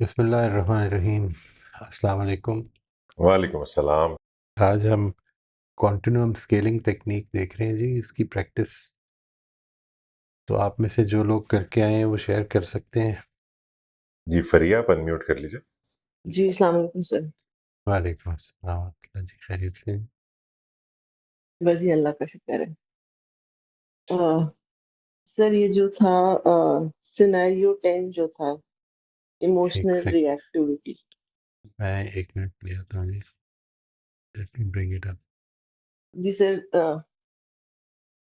बिस्मिल्लाहिर्रहमानिर्रहीम। अस्सलाम वालेकुम। वालेकुम अस्सलाम। आज हम कॉन्टिन्यूम स्केलिंग टेक्निक देख रहे हैं जी, इसकी प्रैक्टिस। तो आप में से जो लोग करके आए हैं वो शेयर कर सकते हैं। जी फरिया, आप अनम्यूट कर लीजिए। जी अस्सलाम वालेकुम सर। वालेकुम अस्सलाम जी, खैरियत से हैं? बस ये अल्लाह का शुक्र है। अ, सर ये जो था सिनेरियो 10 जो था, एक इमोशनल सेकंड, रिएक्टिविटी। मैं 1 मिनट ले आता हूँ जी। Let me bring it up. जी सर,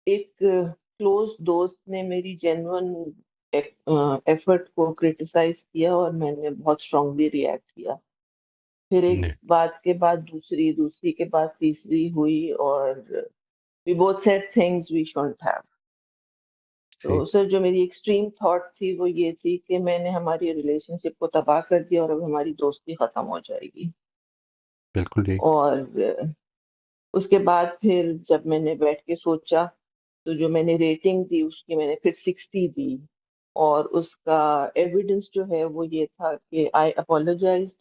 एक क्लोज दोस्त ने मेरी जेन्युइन एफर्ट को क्रिटिसाइज किया और मैंने बहुत स्ट्रांगली रिएक्ट किया। फिर एक नहीं, बात के बाद दूसरी, दूसरी के बाद तीसरी हुई और we both said things we shouldn't have. तो ठीक, सर जो मेरी एक्सट्रीम थॉट थी वो ये थी कि मैंने हमारी रिलेशनशिप को तबाह कर दिया और अब हमारी दोस्ती खत्म हो जाएगी। बिल्कुल ठीक। और उसके बाद फिर जब मैंने बैठ के सोचा, तो जो मैंने रेटिंग दी उसकी मैंने फिर 60 दी। और उसका एविडेंस जो है वो ये था कि I apologized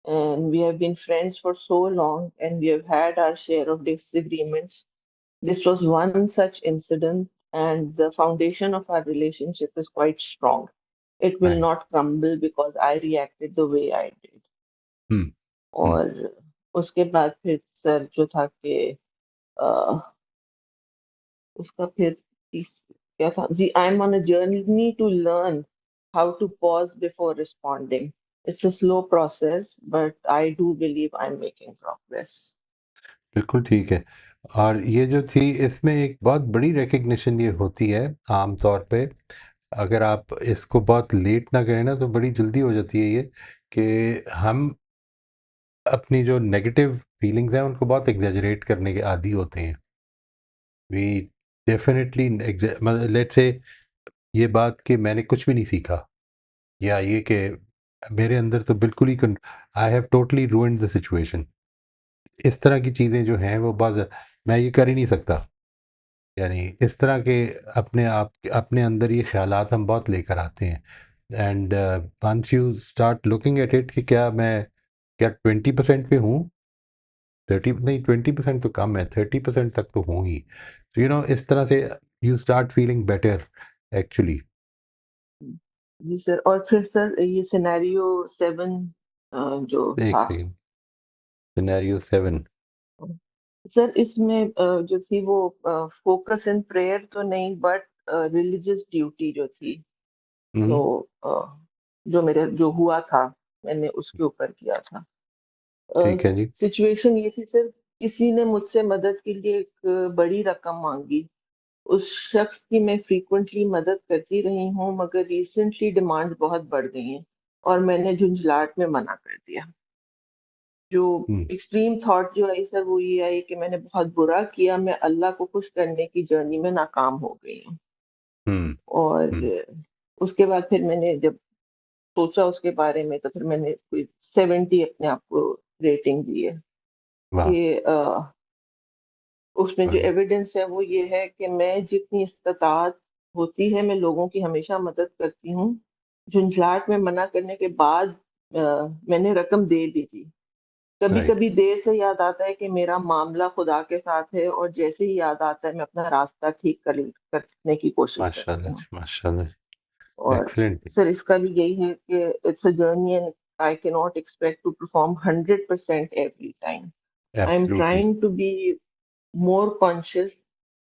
and we have been friends for so long and we have had our share of disagreements. This was one such incident, and the foundation of our relationship is quite strong. It will right. not crumble because I reacted the way I did. हम्म। हम्म। और उसके बाद फिर sir जो था कि अ, उसका फिर क्या था जी, I am on a journey to learn how to pause before responding. It's a slow process but I do believe I am making progress. बिल्कुल ठीक है। और ये जो थी, इसमें एक बहुत बड़ी रिकग्निशन ये होती है आम तौर पे। अगर आप इसको बहुत लेट ना करें ना तो बड़ी जल्दी हो जाती है ये, कि हम अपनी जो नेगेटिव फीलिंग्स हैं उनको बहुत एग्जैजरेट करने के आदी होते हैं। वी डेफिनेटली, लेट्स से ये बात कि मैंने कुछ भी नहीं सीखा, या ये कि मेरे अंदर तो बिल्कुल ही I have totally ruined the situation. इस तरह की चीज़ें जो हैं वो बहुत, मैं ये कर ही नहीं सकता। यानी इस तरह के अपने अंदर ये ख्यालात हम बहुत लेकर आते हैं। And once you start looking at it कि क्या 20% पे हूँ, 30 नहीं, 20% तो कम है, 30% तक तो हूँ ही। तो इस तरह से you start feeling better actually. जी सर, और फिर सर ये सिनेरियो 7 जो एक था सेकेंड, सिनेरियो 7। सर, इसमें जो थी वो फोकस इन प्रेयर तो नहीं बट रिलीजियस ड्यूटी जो थी। तो जो मेरे जो हुआ था मैंने उसके ऊपर किया था। ठीक है जी। सिचुएशन ये थी सर, किसी ने मुझसे मदद के लिए एक बड़ी रकम मांगी। उस शख्स की मैं फ्रीक्वेंटली मदद करती रही हूँ मगर रिसेंटली डिमांड्स बहुत बढ़ गई हैं और मैंने झुंझलाहट में मना कर दिया। जो हम्म। एक्सट्रीम थॉट जो आई सर वो ये आई कि मैंने बहुत बुरा किया, मैं अल्लाह को खुश करने की जर्नी में नाकाम हो गई हूँ। हम्म। और हम्म। उसके बाद फिर मैंने जब सोचा उसके बारे में तो फिर मैंने कोई 70 अपने आप को रेटिंग दी है वाह। कि उसमें जो वाह। एविडेंस है वो ये है कि मैं जितनी इस्ताअत होती है मैं लोगों की हमेशा मदद करती हूँ। झुंझलाहट में मना करने के बाद अ, मैंने रकम दे दी थी। कभी राइट। कभी देर से याद आता है कि मेरा मामला खुदा के साथ है और जैसे ही याद आता है मैं अपना रास्ता ठीक करने की कोशिश करती माशाल्लाह हूँ। जी, माशाल्लाह। और एक्सीलेंट। सर इसका भी यही है कि it's a journey and I can not expect to perform 100% every time. I am absolutely. Trying to be more conscious,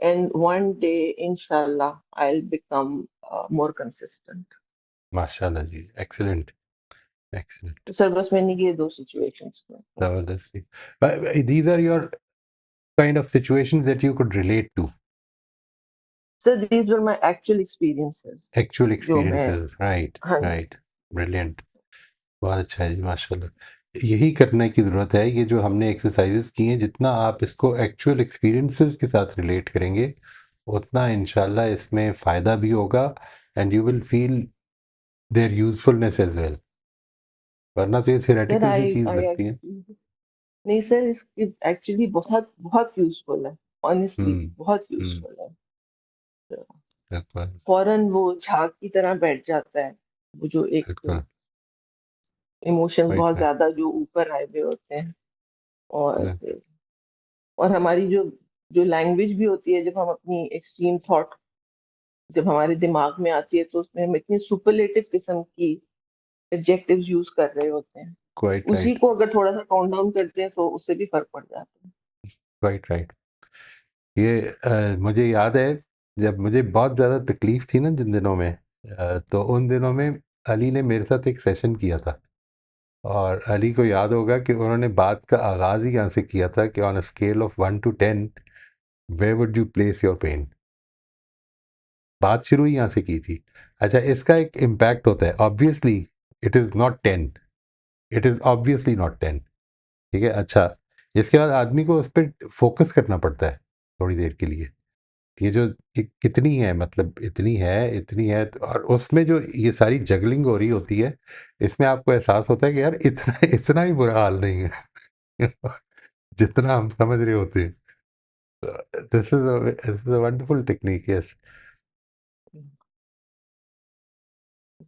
and one day inshallah I'll become more consistent. माशाल्लाह जी, एक्सीलेंट, तो excellent. Sir बस मैंने ये दो situations में. जबरदस्ती। These are your kind of situations that you could relate to, sir these were my actual experiences. actual जो मैं, experiences, right, हाँ जी. right, brilliant। बहुत अच्छा है जी, माशाल्लाह। यही करने की ज़रूरत है। ये जो हमने एक्सरसाइजेस की हैं, जितना आप इसको एक्चुअल एक्सपीरियंसेस के साथ रिलेट करेंगे उतना इंशाल्लाह इसमें फ़ायदा भी होगा, and you will feel their usefulness as well. वरना तो ये सर थियोरेटिकल सी आई चीज़ आई लगती है। नहीं सर, इसकी एक्चुअली बहुत बहुत यूजफुल है. ऑनेस्टली हम्म। बहुत हम्म। यूजफुल है. बिल्कुल। फौरन वो झाग की तरह बैठ जाता है, वो जो एक बिल्कुल। इमोशंस राइट बहुत राइट ज़्यादा जो ऊपर आए हुए होते हैं। और राइट और हमारी जो जो लैंग्वेज भी होती है, जब हम अपनी एक्सट्रीम थॉट जब हमारे दिमाग में आती है, तो उसमें हम इतनी सुपरलेटिव किस्म की एडजेक्टिव्स यूज़ कर रहे होते हैं। क्वाइट उसी राइट को अगर थोड़ा-सा टोन डाउन करते हैं, तो उससे भी फ़र्क पड़ जाता है। राइट राइट ये मुझे याद है जब मुझे बहुत ज़्यादा तकलीफ़ थी ना जिन दिनों में, तो उन दिनों में अली ने मेरे साथ एक सेशन किया था। और अली को याद होगा कि उन्होंने बात का आगाज़ ही यहाँ से किया था कि on a scale of 1 to 10 where would you place your pain. बात शुरू ही यहाँ से की थी। अच्छा, इसका एक इम्पैक्ट होता है। Obviously it is not 10, it is obviously not 10। ठीक है। अच्छा, इसके बाद आदमी को उस पर फोकस करना पड़ता है थोड़ी देर के लिए। ये जो कितनी है, मतलब इतनी है और उसमें जो ये सारी जगलिंग हो रही होती है, इसमें आपको एहसास होता है कि यार इतना इतना ही बुरा हाल नहीं है जितना हम समझ रहे होते हैं। This is a wonderful technique. Yes,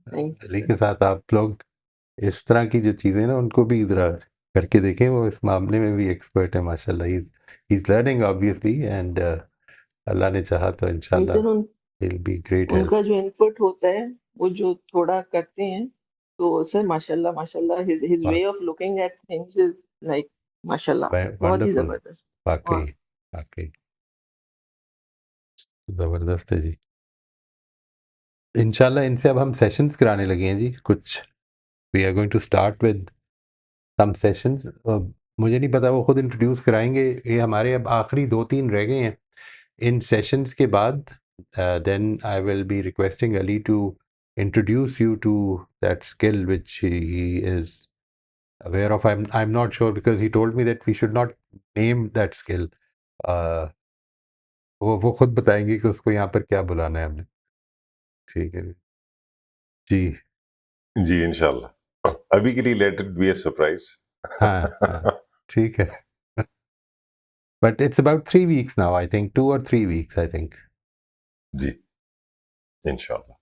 thank you Ali sir. के साथ आप लोग इस तरह की जो चीज़ें ना उनको भी ज़रा करके देखें। वो इस मामले में भी एक्सपर्ट है माशाल्लाह। He is learning obviously, and Allah ने चाहा तो नहीं इंशाल्लाह sir, will be great help. उनका जो इनपुट होता है, वो जो थोड़ा करते हैं, तो सर माशाल्लाह माशाल्लाह, his way of looking at things is like माशाल्लाह, बहुत ही वंडरफुल। ज़बरदस्त। वाकई और वाकई ज़बरदस्त है जी। इंशाल्लाह इनसे अब हम सेशंस कराने लगे हैं जी कुछ। We are going to start with some sessions. मुझे नहीं पता, वो खुद इंट्रोड्यूस कराएंगे। ये हमारे अब आखिरी 2-3 रह गए हैं इन सेशंस के बाद। Then I will be requesting Ali to introduce you to that skill which he is aware of. I'm not sure because he told me that we should not name that skill. uh, वो खुद बताएंगे कि उसको यहाँ पर क्या बुलाना है हमने। ठीक है जी। जी इंशाल्लाह। अभी के लिए let it be a surprise. हाँ हाँ, ठीक है। But it's about 3 weeks now, I think. 2 or 3 weeks, I think. जी इंशाल्लाह।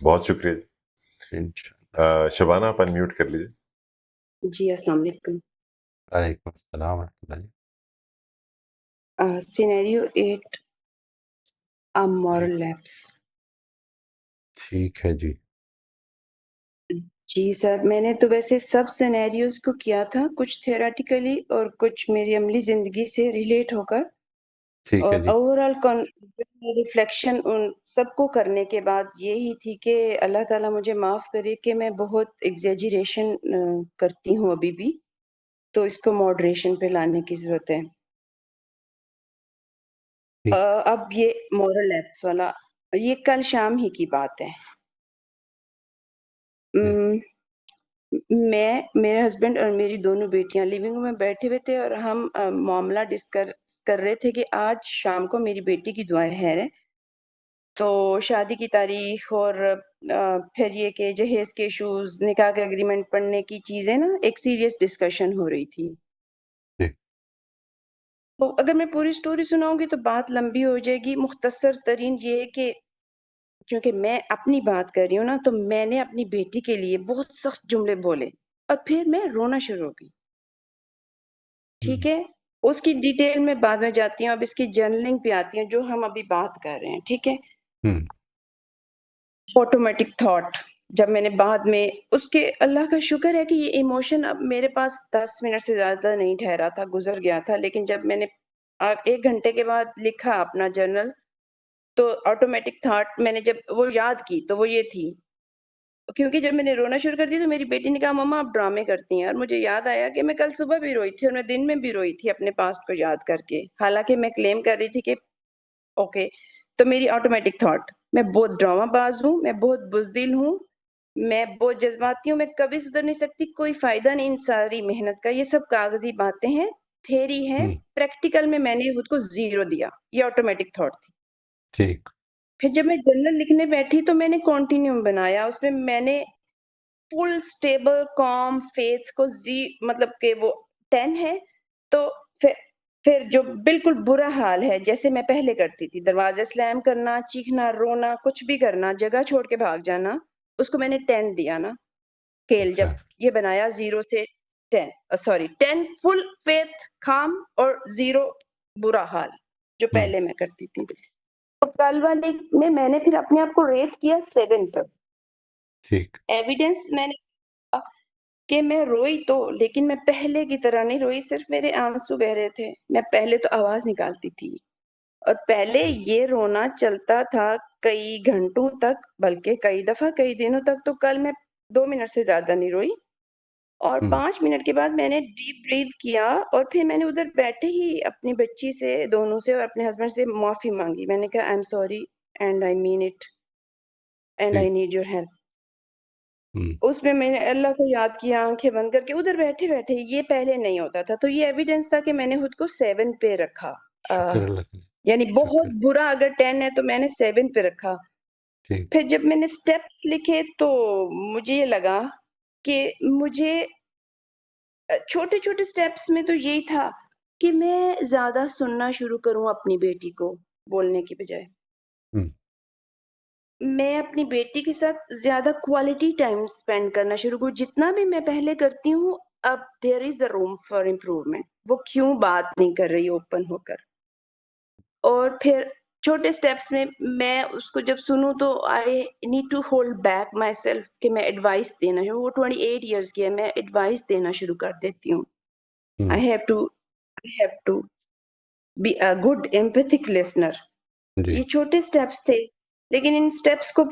बहुत शुक्रिया जी। Inshallah. शबाना आप अनम्यूट कर लीजिए। जी, अस्सलाम वालेकुम। Alaikum assalam wa rahmatullahi. Scenario 8, a moral lapse. ठीक है जी। जी सर, मैंने तो वैसे सब सिनेरियोज़ को किया था, कुछ थ्योरेटिकली और कुछ मेरी अमली ज़िंदगी से रिलेट होकर। ठीक है और जी। ओवरऑल रिफ्लेक्शन उन सबको करने के बाद यही थी कि अल्लाह ताला मुझे माफ़ करे कि मैं बहुत एग्ज़ैजरेशन करती हूँ अभी भी, तो इसको मॉडरेशन पे लाने की ज़रूरत है। ठीक। अब ये मॉरल लैप्स वाला, ये कल शाम ही की बात है। जी। उम मैं, मेरे हस्बैंड और मेरी दोनों बेटियाँ लिविंग रूम में बैठे हुए थे और हम मामला डिस्कस कर रहे थे कि आज शाम को मेरी बेटी की दुआएँ हैं। तो शादी की तारीख और फिर ये कि जहेज़ के इश्यूज़, निकाह का एग्रीमेंट पढ़ने की चीज़ें ना, एक सीरियस डिस्कशन हो रही थी। जी। तो अगर मैं पूरी स्टोरी सुनाऊँगी तो बात लंबी हो जाएगी। मुख्तसर तरीन ये है कि क्योंकि मैं अपनी बात कर रही हूँ ना, तो मैंने अपनी बेटी के लिए बहुत सख्त जुमले बोले और फिर मैं रोना शुरू हो गई। ठीक हम्म, है? उसकी डिटेल में बाद में जाती हूँ, अब इसकी जर्नलिंग पे आती हूँ, जो हम अभी बात कर रहे हैं, ठीक है? हम्म, ऑटोमैटिक थॉट, जब मैंने बाद में उसके, अल्लाह का शुक्र है कि ये इमोशन अब मेरे पास 10 मिनट से ज़्यादा नहीं ठहरा था, गुज़र गया था। लेकिन जब मैंने 1 घंटे के बाद लिखा अपना जर्नल, तो ऑटोमैटिक थॉट मैंने जब वो याद की, तो वो ये थी, क्योंकि जब मैंने रोना शुरू कर दिया तो मेरी बेटी ने कहा, मम्मा आप ड्रामे करती हैं। और मुझे याद आया कि मैं कल सुबह भी रोई थी और मैं दिन में भी रोई थी अपने पास्ट को याद करके। हालाँकि मैं क्लेम कर रही थी कि ओके, तो मेरी ऑटोमैटिक थॉट, मैं बहुत ड्रामाबाज़ हूँ, मैं बहुत बुज़दिल हूँ, मैं बहुत जज़्बाती हूँ, मैं कभी सुधर नहीं सकती, कोई फ़ायदा नहीं इन सारी मेहनत का, ये सब कागज़ी बातें हैं, थ्योरी है, हम्म, प्रैक्टिकल में मैंने खुद को ज़ीरो दिया। ये ऑटोमैटिक थॉट थी। ठीक। फिर जब मैं जर्नल लिखने बैठी तो मैंने कॉन्टिन्यूम बनाया, उसमें मैंने फुल स्टेबल कॉम फेथ को जी मतलब कि वो 10 है, तो फिर जो बिल्कुल बुरा हाल है जैसे मैं पहले करती थी, दरवाज़े स्लैम करना, चीखना, रोना, कुछ भी करना, जगह छोड़ के भाग जाना, उसको मैंने 10 दिया ना। स्केल अच्छा। जब ये बनाया 0 से 10 सॉरी 10 फुल फेथ काम और 0 बुरा हाल, जो हुँ, पहले मैं करती थी। तो कल वाले में मैंने फिर अपने आप को रेट किया 7 पर। ठीक। एविडेंस मैंने कि मैं रोई तो, लेकिन मैं पहले की तरह नहीं रोई, सिर्फ मेरे आंसू बह रहे थे। मैं पहले तो आवाज़ निकालती थी और पहले अच्छा। ये रोना चलता था कई घंटों तक, बल्कि कई दफ़ा कई दिनों तक। तो कल मैं 2 मिनट से ज़्यादा नहीं रोई और हुँ, 5 मिनट के बाद मैंने डीप ब्रीथ किया और फिर मैंने उधर बैठे ही अपनी बच्ची से, दोनों से और अपने हस्बैंड से माफ़ी माँगी। मैंने कहा I am sorry and I mean it and I ठीक। Need your help. हुँ, उसमें मैंने अल्लाह को याद किया आँखें बंद करके उधर बैठे-बैठे, ये पहले नहीं होता था। तो ये एविडेंस था कि मैंने खुद को 7 पे रखा। शुक्र अल्लाह का, यानी बहुत शुक्र। बुरा अगर 10 है तो मैंने 7 पे रखा। ठीक। फिर जब मैंने स्टेप्स लिखे तो मुझे ये लगा कि मुझे छोटे-छोटे स्टेप्स में तो यही था कि मैं ज़्यादा सुनना शुरू करूँ अपनी बेटी को, बोलने की बजाय। हुँ, मैं अपनी बेटी के साथ ज़्यादा क्वालिटी टाइम स्पेंड करना शुरू करूँ। जितना भी मैं पहले करती हूँ, अब there is a room for improvement. वो क्यों बात नहीं कर रही ओपन होकर? और फिर छोटे स्टेप्स में मैं उसको जब सुनूँ तो I need to hold back myself कि मैं एडवाइस देना शुरू, वो 28 इयर्स की है, मैं एडवाइस देना शुरू कर देती हूँ। Hmm, I have to be a good empathic listener. जी। ये छोटे स्टेप्स थे, लेकिन इन स्टेप्स को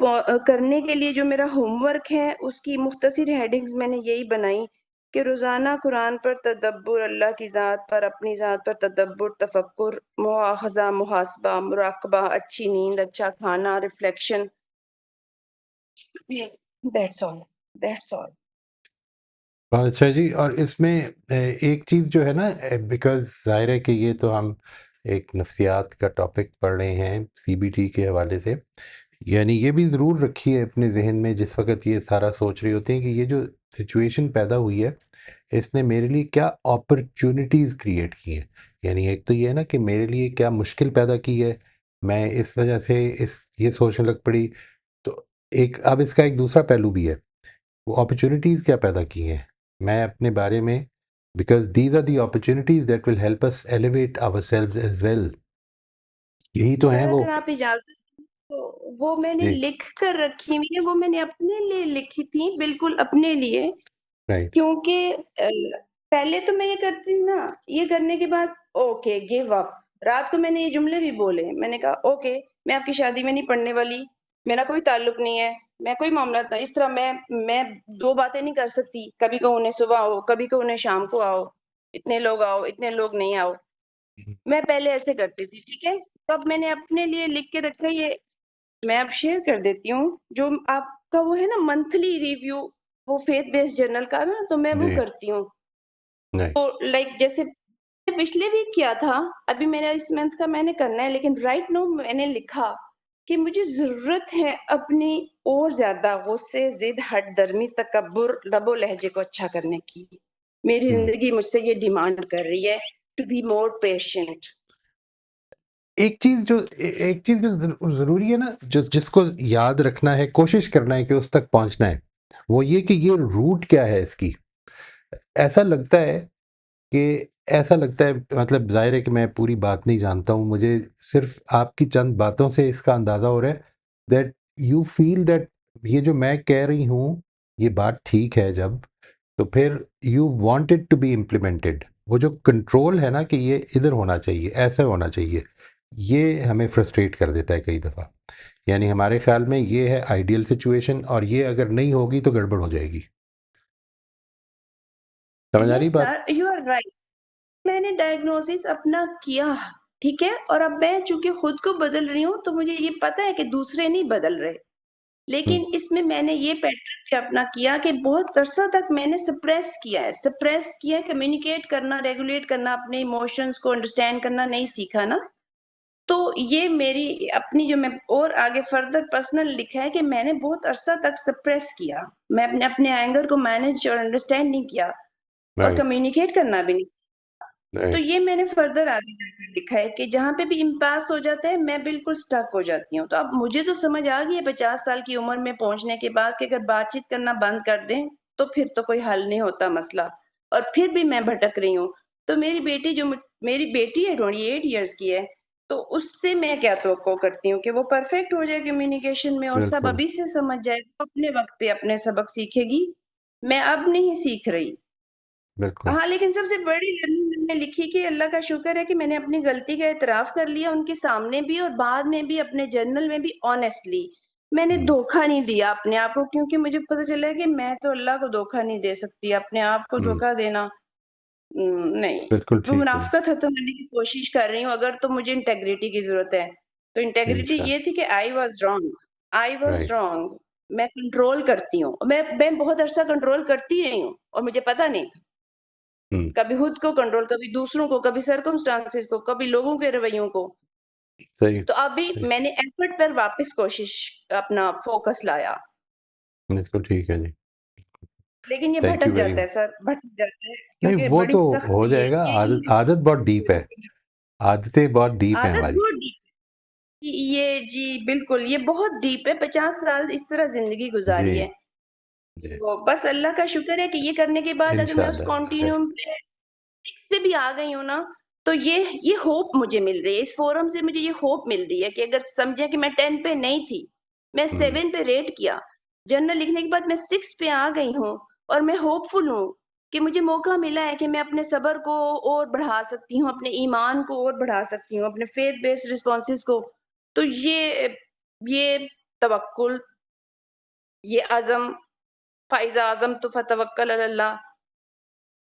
करने के लिए जो मेरा होमवर्क है, उसकी मुख्तसर हेडिंग्स मैंने यही बनाई कि रोज़ाना कुरान पर तदब्बुर, अल्लाह की ज़ात पर, अपनी ज़ात पर तदब्बुर, तफक्कुर, मुआख़ज़ा, मुहासबा, मुराक़बा, अच्छी नींद, अच्छा खाना, reflection. That's all, that's all. बहुत अच्छा जी। और इसमें एक चीज़ जो है ना, बिकॉज़ ज़ाहिर है कि ये तो हम एक नफ्सियात का टॉपिक पढ़ रहे हैं सीबीटी के हवाले से। यानी ये भी ज़रूर रखिए अपने ज़हन में जिस वक़्त ये सारा सोच रही होती हैं कि ये जो सिचुएशन पैदा हुई है, इसने मेरे लिए क्या अपॉर्च्युनिटीज़ क्रिएट की हैं। यानी एक तो ये है ना कि मेरे लिए क्या मुश्किल पैदा की है, मैं इस वजह से इस ये सोचने लग पड़ी। तो एक अब इसका एक दूसरा पहलू भी है, वो अपॉर्च्युनिटीज़ क्या पैदा की हैं मैं अपने बारे में, because these are the opportunities that will help us elevate ourselves as well. यही तो हैं सर वो। अगर आप इजाज़त दें तो वो मैंने जी, लिख कर रखी हुई है, वो मैंने अपने लिए लिखी थी, बिल्कुल अपने लिए। राइट। क्योंकि पहले तो मैं ये करती थी ना, ये करने के बाद ओके गिव अप। रात को मैंने ये जुमले भी बोले। मैंने कहा ओके, मैं आपकी शादी में नहीं पढ़ने वाली, मेरा कोई ताल्लुक नहीं है, मैं कोई मामला था इस तरह मैं 2 बातें नहीं कर सकती। कभी कहो उन्हें सुबह आओ, कभी कहो उन्हें शाम को आओ, इतने लोग नहीं आओ। मैं पहले ऐसे करती थी, ठीक है? तो अब मैंने अपने लिए लिख के रखा है ये, मैं अब शेयर कर देती हूँ। जो आपका वो है ना मंथली रिव्यू, वो फेथ बेस्ड जर्नल का ना, तो मैं वो जी, करती हूँ। राइट। तो लाइक जैसे पिछले वीक किया था, अभी मेरा इस मंथ का मैंने करना है, लेकिन राइट नाउ मैंने लिखा कि मुझे ज़रूरत है अपनी और ज़्यादा गुस्से, ज़िद, हठधर्मी, तकब्बुर, लबो लहजे को अच्छा करने की। मेरी हुँ। ज़िंदगी मुझसे ये डिमांड कर रही है टू बी मोर पेशेंट। एक चीज़ जो ज़रूरी है ना, जो जिसको याद रखना है, कोशिश करना है कि उस तक पहुँचना है, वो ये कि ये रूट क्या है इसकी। ऐसा लगता है ऐसा लगता है, मतलब ज़ाहिर है कि मैं पूरी बात नहीं जानता हूँ, मुझे सिर्फ़ आपकी चंद बातों से इसका अंदाज़ा हो रहा है दैट यू फ़ील दैट ये जो मैं कह रही हूँ, ये बात ठीक है जब, तो फिर you want it to be implemented. वो जो कंट्रोल है ना कि ये इधर होना चाहिए, ऐसा होना चाहिए, ये हमें फ्रस्ट्रेट कर देता है कई दफ़ा। यानी हमारे ख़्याल में ये है आइडियल सिचुएशन और ये अगर नहीं होगी तो गड़बड़ हो जाएगी। समझ आ रही यस बात? Sir, you are right. मैंने डायग्नोसिस अपना किया, ठीक है? और अब मैं चूँकि खुद को बदल रही हूँ, तो मुझे ये पता है कि दूसरे नहीं बदल रहे। हुँ, लेकिन इसमें मैंने ये पैटर्न भी अपना किया कि बहुत अरसा तक मैंने सप्रेस किया है, कम्युनिकेट करना, रेगुलेट करना, अपने इमोशंस को अंडरस्टैंड करना नहीं सीखा ना। तो ये मेरी अपनी जो मैं और आगे फर्दर पर्सनल लिखा है कि मैंने बहुत अरसा तक सप्रेस किया। मैं अपने अपने एंगर को मैनेज और अंडरस्टैंड नहीं किया और राइट, कम्युनिकेट करना भी नहीं। तो राइट। ये मैंने फर्दर आगे जाकर लिखा है कि जहाँ पे भी इम्पास हो जाता है, मैं बिल्कुल स्टक हो जाती हूँ। तो अब मुझे तो समझ आ गई है 50 साल की उम्र में पहुँचने के बाद कि अगर बातचीत करना बंद कर दें, तो फिर तो कोई हल नहीं होता मसला, और फिर भी मैं भटक रही हूँ। तो मेरी बेटी है 28 इयर्स की है, तो उससे मैं क्या तवक्को करती हूँ कि वो परफेक्ट हो जाए कम्युनिकेशन में और सब बिल्कुल, अभी से समझ जाए, वो अपने वक़्त पे अपने सबक सीखेगी। मैं अब नहीं सीख रही। बिल्कुल। हाँ, लेकिन सबसे बड़ी लर्निंग मैंने लिखी कि अल्लाह का शुक्र है कि मैंने अपनी गलती का इतराफ़ कर लिया उनके सामने भी और बाद में भी अपने जर्नल में भी ऑनेस्टली। मैंने हुँ, धोखा नहीं दिया अपने आप को, क्योंकि मुझे पता चला है कि मैं तो अल्लाह को धोखा नहीं दे सकती। अपने आप को हुँ, धोखा देना नहीं। बिल्कुल वो ठीक है। मुनाफ़िक़त ख़त्म करने की कोशिश कर रही हूँ, अगर तो मुझे इंटेग्रिटी की ज़रूरत है। तो इंटेग्रिटी इंशाल्लाह, ये थी कि आई वाज़ राइट। रॉन्ग। मैं कंट्रोल करती हूँ। मैं बहुत अरसा कंट्रोल करती रही हूँ और मुझे पता नहीं था। हुँ, कभी खुद को कंट्रोल, कभी दूसरों को, कभी सर्कमस्टांसेस को, कभी लोगों के रवैयों को। सही, तो अभी सही। मैंने एफर्ट पर वापस कोशिश अपना फ़ोकस लाया। बिल्कुल ठीक है जी। लेकिन ये थैंक यू भटक वेरी जाता है मच। सर, भटक जाता है नहीं, क्योंकि वो बड़ी तो सख्त हो ये जाएगा, आदत यही आदत बहुत डीप है। आदतें बहुत डीप हैं आदत हमारी। बहुत डीप है। ये जी बिल्कुल, ये बहुत डीप है, 50 साल इस तरह ज़िंदगी जी, गुज़ारी है। जी। तो बस अल्लाह का शुक्र है कि ये करने के बाद अगर मैं उस इंशाल्लाह, राइट। कॉन्टिन्यूम पे पे भी आ गई हूँ ना, तो ये होप मुझे मिल रही है। इस फोरम से मुझे ये होप मिल रही है कि अगर समझें कि मैं 10 पे नहीं थी, मैं हुँ, 7 पे रेट किया। जर्नल लिखने के बाद मैं 6 पे आ गई हूँ और मैं होपफुल हूँ कि मुझे मौका मिला है कि मैं अपने सब्र को और बढ़ा सकती हूँ, अपने ईमान को और बढ़ा सकती हूँ, अपने फेथ बेस्ड रिस्पॉन्सेज़ को। तो ये तवक्कुल, ये अज़म, फ़ाइज़ा अज़मतु फ़तवक्कल अलल्लाह।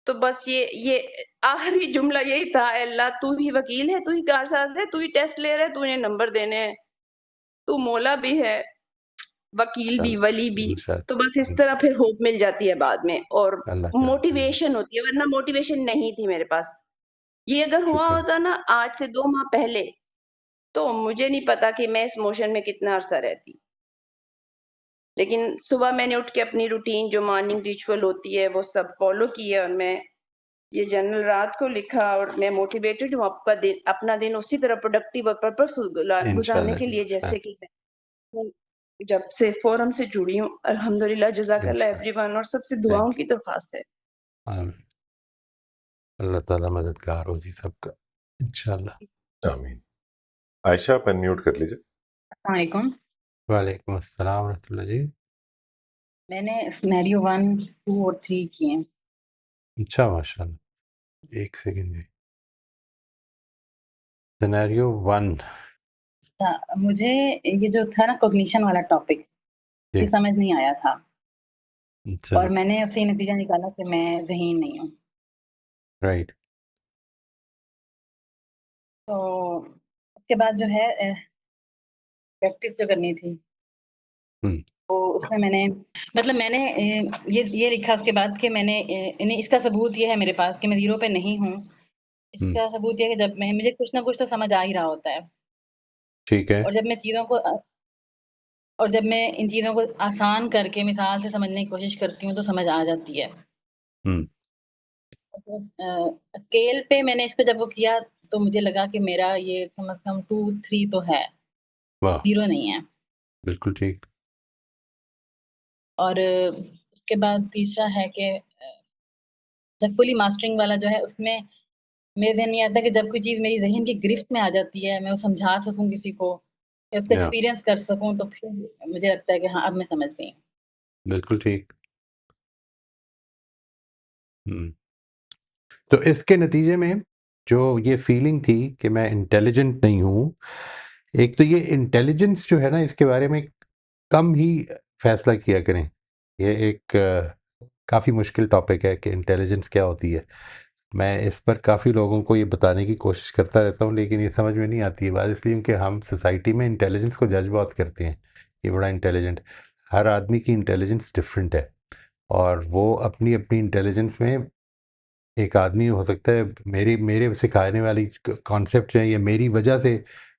तो बस ये आखिरी जुमला यही था, "ऐ अल्लाह तू ही वकील है, तू ही कारसाज़ है, तू ही टेस्ट ले रहा है, तूने नंबर देने हैं। तू मौला भी है, वकील भी, वली इंशाल्लाह, भी।" तो बस इंशाल्लाह, इस तरह फिर होप मिल जाती है बाद में और अल्लाह करे, अल्लाह मोटिवेशन होती है, वरना मोटिवेशन नहीं थी मेरे पास। ये अगर हुआ शुक्र है। होता ना आज से 2 माह पहले, तो मुझे नहीं पता कि मैं इस मोशन में कितना अरसा रहती। लेकिन सुबह मैंने उठ के अपनी रूटीन जो मॉर्निंग रिचुअल होती है, वो सब फ़ॉलो किया और मैं ये जर्नल रात को लिखा और मैं मोटिवेटेड हूँ आपका दिन अपना दिन उसी तरह प्रोडक्टिव और पर्पसफुल गुज़ारने इंशाल्लाह के जी, लिए जैसे कि मैं जब से फोरम से जुड़ी हूँ। अल्हम्दुलिल्लाह, जज़ाकल्लाह इंशाल्लाह। एवरीवन, और सबसे दुआओं थैंक की यू। दरख्वास्त है। आमीन। अल्लाह ताला मददगार हो जी सबका, इंशाल्लाह। आमीन। आयशा, आप अनम्यूट कर लीजिए। अस्सलामुअलैकुम। वालेकुम अस्सलाम व रहमतुल्लाह जी। मैंने सिनेरियो 1, 2 और 3 किए। अच्छा, माशाल्लाह। 1 सेकंड जी। सिनेरियो 1। मुझे ये जो था ना कॉग्निशन वाला टॉपिक, ये जी, समझ नहीं आया था अच्छा और जी, मैंने उससे ये नतीजा निकाला कि मैं ज़हीन नहीं हूँ। राइट। तो उसके बाद जो है प्रैक्टिस जो करनी थी, हुँ, तो उसमें मैंने ये लिखा उसके बाद कि मैंने इन्हें इसका सबूत ये है मेरे पास कि मैं ज़ीरो पे नहीं हूँ। हुँ, इसका सबूत ये है कि जब मैं मुझे कुछ ना कुछ तो समझ आ ही रहा होता है ठीक है। और जब मैं चीज़ों को और जब मैं इन चीज़ों को आसान करके मिसाल से समझने की कोशिश करती हूँ, तो समझ आ जाती है। हुँ, स्केल पे मैंने इसको जब वो किया, तो मुझे लगा कि मेरा ये कम से कम 2-3 तो है, वाह! 0 नहीं है। बिल्कुल ठीक। और उसके बाद तीसरा है कि जब फुली मास्टरिंग वाला जो है, उसमें मेरे ज़हन में आता है कि जब कोई चीज़ मेरी ज़हन की गिरफ्त में आ जाती है, मैं वो समझा सकूँ किसी को या उसको या एक्सपीरियंस कर सकूँ, तो फिर मुझे लगता है कि हाँ, अब मैं समझ गई हूँ। बिल्कुल ठीक। हुँ, तो इसके नतीजे में जो ये फीलिंग थी कि मैं इंटेलिजेंट नहीं हूँ, एक तो ये इंटेलिजेंस जो है ना, इसके बारे में कम ही फैसला किया करें। ये एक काफ़ी मुश्किल टॉपिक है कि इंटेलिजेंस क्या होती है। मैं इस पर काफ़ी लोगों को ये बताने की कोशिश करता रहता हूँ, लेकिन ये समझ में नहीं आती है बात, इसलिए कि हम सोसाइटी में इंटेलिजेंस को जज बहुत करते हैं। ये बड़ा इंटेलिजेंट, हर आदमी की इंटेलिजेंस डिफरेंट है और वो अपनी अपनी इंटेलिजेंस में एक आदमी हो सकता है मेरे मेरे सिखाने वाली कॉन्सेप्ट जो है ये मेरी वजह से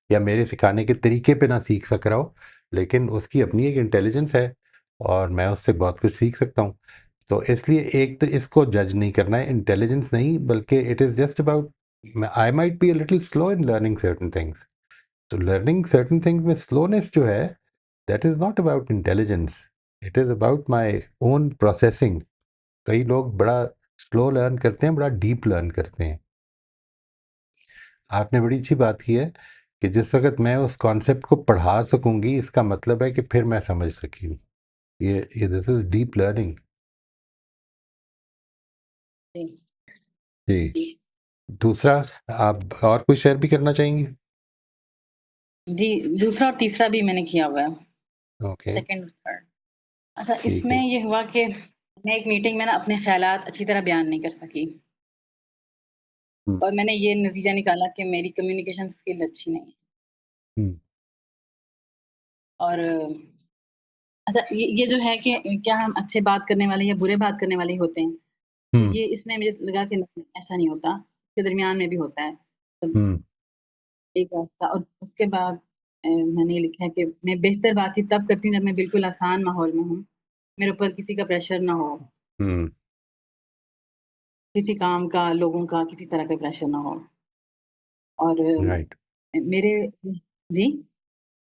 या मेरे सिखाने के तरीके पे ना सीख सक रहा हो, लेकिन उसकी अपनी एक इंटेलिजेंस है और मैं उससे बहुत कुछ सीख सकता हूँ। तो इसलिए एक तो इसको जज नहीं करना है, इंटेलिजेंस नहीं, बल्कि it is just about I might be a little slow in learning certain things. तो लर्निंग सर्टेन थिंग्स में स्लोनेस जो है, that is not about intelligence, it is about my own processing कई लोग बड़ा स्लो लर्न करते हैं, बड़ा डीप लर्न करते हैं। आपने बड़ी अच्छी बात की है कि जिस वक़्त मैं उस कॉन्सेप्ट को पढ़ा सकूँगी, इसका मतलब है कि फिर मैं समझ सकी हूँ। ये दिस इज़ डीप लर्निंग। जी। जी। दूसरा, आप और कोई शेयर भी करना चाहेंगी? जी, दूसरा और तीसरा भी मैंने किया हुआ है, ओके, सेकंड और थर्ड। अच्छा, ठीक इसमें है। ये हुआ कि मैं एक मीटिंग में ना अपने ख़्यालात अच्छी तरह बयान नहीं कर सकी हुँ, और मैंने ये नतीजा निकाला कि मेरी कम्युनिकेशन स्किल अच्छी नहीं है। हुँ, और अच्छा, ये जो है कि क्या हम अच्छे बात करने वाले या बुरे बात करने वाले ही होते हैं? तो हुँ, ये इसमें मुझे लगा कि नहीं, ऐसा नहीं होता, इसके दरमियान में भी होता है। तो हुँ, एक रास्ता और उसके बाद मैंने लिखा है कि मैं बेहतर बातचीत तब करती हूँ जब मैं बिल्कुल आसान माहौल में हूँ। मेरे ऊपर किसी का प्रेशर ना हो, हुँ, किसी काम का, लोगों का, किसी तरह का प्रेशर ना हो। और राइट। मेरे जी?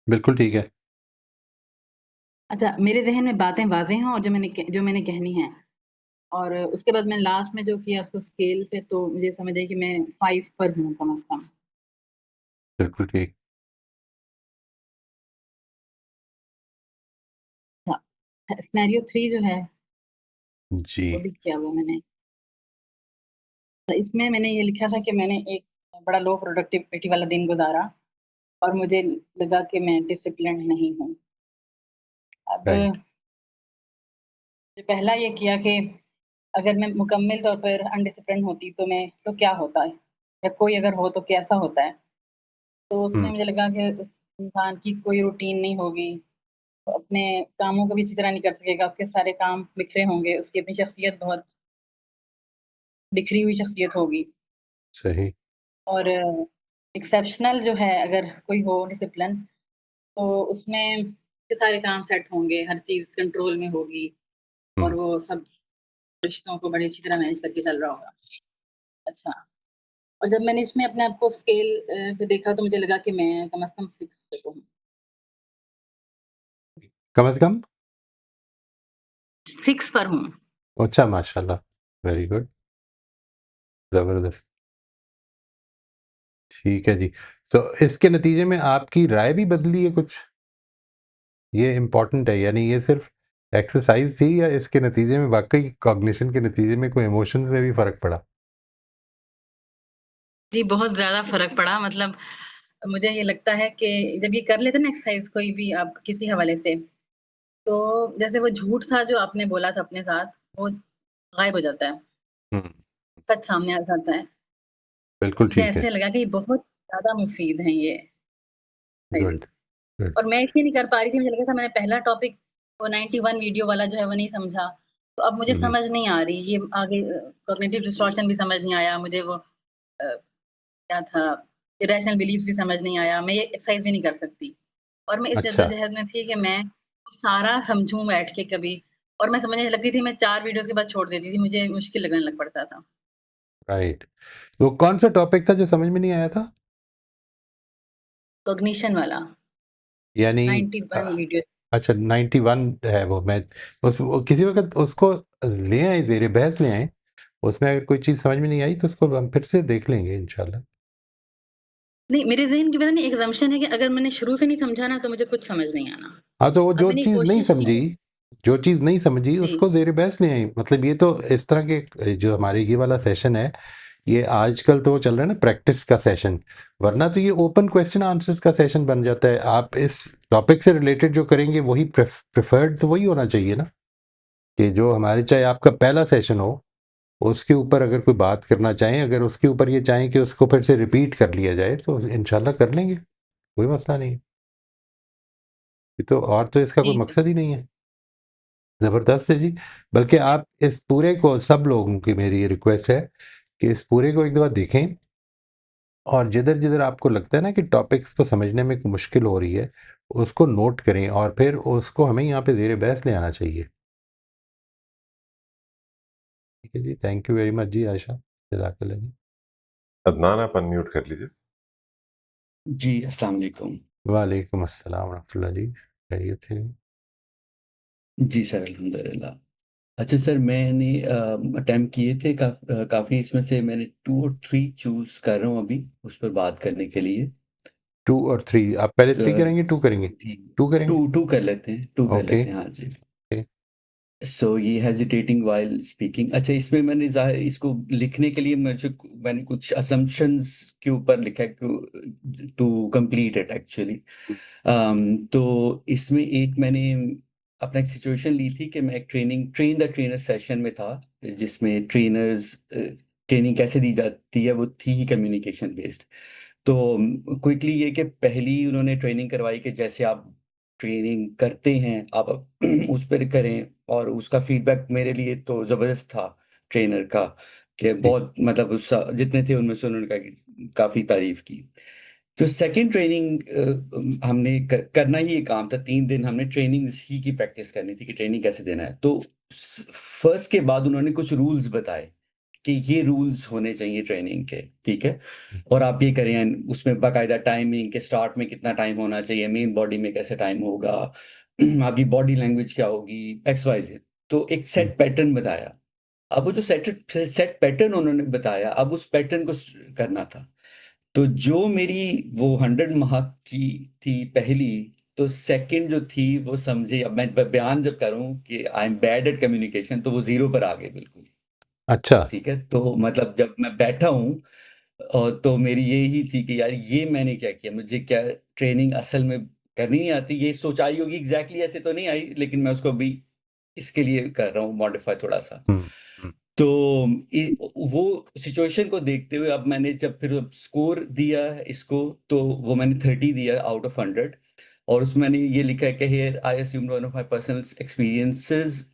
बिल्कुल ठीक है। अच्छा, मेरे ज़हन में बातें वाज़ेह हों और जो मैंने कहनी हैं। और उसके बाद मैंने लास्ट में जो किया उसको स्केल पे, तो मुझे समझ आई कि मैं 5 पर हूँ कम से कम। बिल्कुल ठीक। हाँ, सिनेरियो 3 जो है जी, वो भी किया हुआ है मैंने। तो इसमें मैंने ये लिखा था कि मैंने एक बड़ा लो प्रोडक्टिविटी वाला दिन गुज़ारा और मुझे लगा कि मैं डिसिप्लिन्ड नहीं हूँ। अब राइट। जो पहला ये किया कि अगर मैं मुकम्मल तौर पर अनडिसिप्लिन्ड होती तो क्या होता है? या कोई अगर हो तो कैसा होता है? तो उसमें हुँ, मुझे लगा कि उस इंसान की कोई रूटीन नहीं होगी, वो अपने कामों को भी इसी तरह नहीं कर सकेगा, उसके सारे काम बिखरे होंगे, उसकी अपनी शख्सियत बहुत बिखरी हुई शख्सियत होगी। सही। और एक्सेप्शनल जो है अगर कोई हो डिसिप्लिन, तो उसमें उसके सारे काम सेट होंगे, हर चीज़ कंट्रोल में होगी और हुँ, वो सब रिश्तों को बड़ी अच्छी तरह मैनेज करके चल रहा होगा। अच्छा, और जब मैंने इसमें अपने आप को स्केल पे देखा तो मुझे लगा कि मैं कम से कम 6 पे तो हूँ। कम से कम? 6 पर हूँ। अच्छा, माशाल्लाह, वेरी गुड, ज़बरदस्त। ठीक है जी। तो इसके नतीजे में आपकी राय भी बदली है कुछ? ये इम्पोर्टेंट है, यानी ये सिर्फ़ एक्सरसाइज़ थी या इसके नतीजे में वाक़ई कॉग्निशन के नतीजे में कोई इमोशंस में भी फ़र्क पड़ा? जी, बहुत ज़्यादा फ़र्क पड़ा, मतलब मुझे ये लगता है कि जब ये कर लेते हैं ना एक्सरसाइज़ कोई भी आप किसी हवाले से, तो जैसे वो झूठ था जो आपने बोला था अपने साथ, वो गायब हो जाता है, हुँ, सच सामने आ जाता है। बिल्कुल मुझे ठीक है। ऐसे लगा कि बहुत ज़्यादा मुफ़ीद हैं ये एक्सरसाइज़। Good, good. और मैं इसलिए नहीं कर पा रही थी, मुझे लगा था मैंने पहला टॉपिक वो 91 वीडियो वाला जो है वो नहीं समझा, तो अब मुझे हुँ, हुँ, समझ नहीं आ रही, ये आगे कॉग्निटिव डिस्टॉर्शन भी समझ नहीं आया, मुझे वो क्या था, इरेशनल बिलीफ्स भी समझ नहीं आया, मैं ये एक्सरसाइज़ भी नहीं कर सकती। और मैं इस अच्छा, जद्दोजहद में थी कि मैं सारा समझूँ बैठ के कभी, और मैं समझने लगती थी, मैं 4 वीडियोज़ के बाद छोड़ देती थी, मुझे मुश्किल लगने लग पड़ता था। राइट। तो कौन-सा टॉपिक था जो समझ में नहीं आया था? कॉग्निशन वाला यानी 91 वीडियो। अच्छा, 91 है वो। मैं उस वो किसी वक़्त उसको ले आएँ, ज़ेर बहस ले आएँ, उसमें अगर कोई चीज़ समझ में नहीं आई तो उसको हम फिर से देख लेंगे इंशाल्लाह। नहीं, मेरे ज़हन की पता नहीं एक असम्पशन है कि अगर मैंने शुरू से नहीं समझा ना, तो मुझे कुछ समझ नहीं आना। हाँ, तो वो अब जो मैंने चीज़ नहीं कोशिश की है। समझी, जो चीज़ नहीं समझी जी, उसको ज़ेर बहस ले आएँ। मतलब ये तो इस तरह के जो हमारे ये वाला सेशन है, ये आजकल तो वो चल रहा है ना प्रैक्टिस का सेशन, वरना तो ये ओपन क्वेश्चन आंसर्स का सेशन बन जाता है। आप इस टॉपिक से रिलेटेड जो करेंगे वही प्रेफर्ड तो वही होना चाहिए ना, कि जो हमारे चाहे आपका पहला सेशन हो, उसके ऊपर अगर कोई बात करना चाहें, अगर उसके ऊपर ये चाहें कि उसको फिर से रिपीट कर लिया जाए तो इंशाल्लाह कर लेंगे, कोई मसला नहीं है। ये तो और तो इसका कोई ठीक है। मकसद ही नहीं है। ज़बरदस्त है जी। बल्कि आप इस पूरे को, सब लोगों की मेरी ये रिक्वेस्ट है कि इस पूरे को एक दफ़ा देखें और जिधर-जिधर आपको लगता है ना कि टॉपिक्स को समझने में मुश्किल हो रही है, उसको नोट करें और फिर उसको हमें यहाँ पे ज़ेर बहस ले आना चाहिए। ठीक है जी, थैंक यू वेरी मच जी आयशा, जज़ाकल्लाह जी। अदनान आप अनम्यूट कर लीजिए। जी, अस्सलाम वालेकुम। वालेकुम अस्सलाम व रहमतुल्लाह जी, खैरियत से हैं? जी सर, अल्हम्दुलिल्लाह। अच्छा सर, मैंने अटेम्प्ट किए थे काफ़ी, इसमें से मैंने 2 और 3 चूज़ कर रहा हूँ अभी उस पर बात करने के लिए। 2 और 3, आप पहले 3 करेंगे, 2 करेंगे? ठीक, 2 करेंगे? 2 कर लेते हैं, 2 कर ओके, लेते हैं, हाँ जी। ओके। सो ये हेजिटेटिंग वाइल स्पीकिंग, अच्छा इसमें मैंने इसको लिखने के लिए मैंने कुछ असम्पशंस के ऊपर लिखा है टू कंप्लीट इट एक्चुअली। हुँ, तो इसमें एक मैंने अपना एक सिचुएशन ली थी कि मैं एक ट्रेन द ट्रेनर सेशन में था, जिसमें ट्रेनिंग कैसे दी जाती है वो थी ही कम्युनिकेशन बेस्ड। तो क्विकली ये कि पहली उन्होंने ट्रेनिंग करवाई कि जैसे आप ट्रेनिंग करते हैं आप उस पर करें, और उसका फीडबैक मेरे लिए तो ज़बरदस्त था ट्रेनर का, कि जी, बहुत मतलब उस जितने थे उनमें से उन्होंने कहा कि काफ़ी तारीफ की। जो सेकंड ट्रेनिंग हमने करना ही ये काम था, 3 दिन हमने ट्रेनिंग ही की प्रैक्टिस करनी थी कि ट्रेनिंग कैसे देना है। तो फर्स्ट के बाद उन्होंने कुछ रूल्स बताए कि ये रूल्स होने चाहिए ट्रेनिंग के, ठीक है, हुँ, और आप ये करें, उसमें बाकायदा टाइमिंग के स्टार्ट में कितना टाइम होना चाहिए, मेन बॉडी में कैसे टाइम होगा, आपकी बॉडी लैंग्वेज क्या होगी, एक्स वाई जेड। तो एक हुँ, सेट पैटर्न बताया। अब वो जो सेट पैटर्न उन्होंने बताया, अब उस पैटर्न को करना था। तो जो मेरी वो 100 मार्क की थी पहली, तो सेकंड जो थी वो समझे, अब मैं बयान जब करूं कि I am bad at communication, तो वो 0 पर आ गए बिल्कुल। अच्छा। ठीक है, तो मतलब जब मैं बैठा हूँ और तो मेरी यही थी कि यार ये मैंने क्या किया, मुझे क्या ट्रेनिंग असल में करनी नहीं आती, ये सोचाई होगी एग्जैक्टली ऐसे तो नहीं आई, लेकिन मैं उसको अभी इसके लिए कर रहा हूँ मॉडिफाई थोड़ा सा। हुँ, हुँ, तो वो सिचुएशन को देखते हुए अब मैंने जब फिर स्कोर दिया इसको, तो वो मैंने 30 दिया आउट ऑफ 100, और उसमें मैंने ये लिखा है कि here I assume one of my personal experiences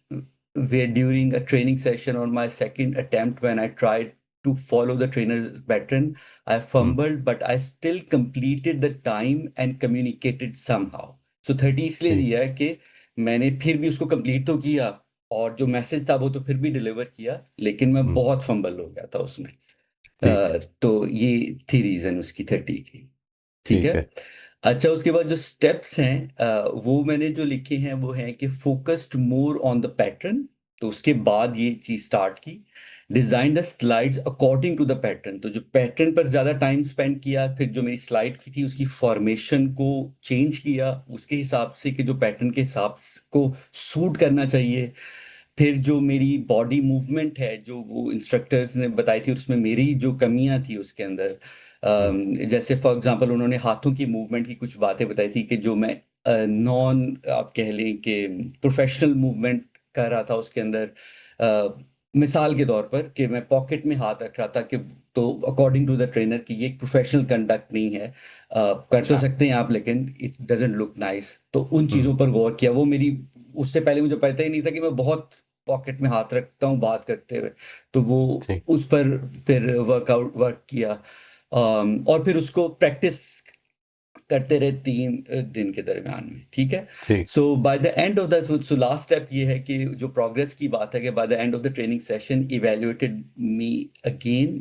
where during a training session on my second attempt when I tried to follow the trainer's pattern, I hmm, fumbled, but I still completed the time and communicated somehow. So 30 इसलिए जी, दिया है कि मैंने फिर भी उसको complete तो किया, और जो मैसेज था वो तो फिर भी डिलीवर किया, लेकिन मैं हुँ, बहुत फंबल हो गया था उसमें। ठीक है, तो ये थी रीजन उसकी 30 की। ठीक है। ठीक है। अच्छा, उसके बाद जो स्टेप्स हैं वो मैंने जो लिखे हैं वो हैं कि focused more on the pattern. तो उसके बाद ये चीज स्टार्ट की, design the slides according to the pattern. तो जो पैटर्न पर ज्यादा टाइम स्पेंड किया, फिर जो मेरी स्लाइड की थी उसकी फॉर्मेशन को चेंज किया उसके हिसाब से कि जो पैटर्न के को सूट करना चाहिए। फिर जो मेरी बॉडी मूवमेंट है जो वो इंस्ट्रक्टर्स ने बताई थी, उसमें मेरी जो कमियां थी उसके अंदर, हुँ, जैसे फॉर एग्जांपल उन्होंने हाथों की मूवमेंट की कुछ बातें बताई थी कि जो मैं नॉन आप कह लें कि प्रोफेशनल मूवमेंट कर रहा था उसके अंदर। मिसाल के तौर पर कि मैं पॉकेट में हाथ रख रहा था, कि तो अकॉर्डिंग टू द ट्रेनर कि ये एक प्रोफेशनल कंडक्ट नहीं है, कर तो अच्छा। सकते हैं आप लेकिन इट डजेंट लुक नाइस। तो उन हुँ, चीज़ों पर गौर किया। वो मेरी उससे पहले मुझे पता ही नहीं था कि मैं बहुत पॉकेट में हाथ रखता हूँ बात करते हुए। तो वो ठीक, उस पर फिर वर्क किया, और फिर उसको प्रैक्टिस करते रहे 3 दिन के दरमियान में। ठीक है। ठीक, so by the end of the so last step ये है कि जो प्रोग्रेस की बात है कि by the end of the training session evaluated me again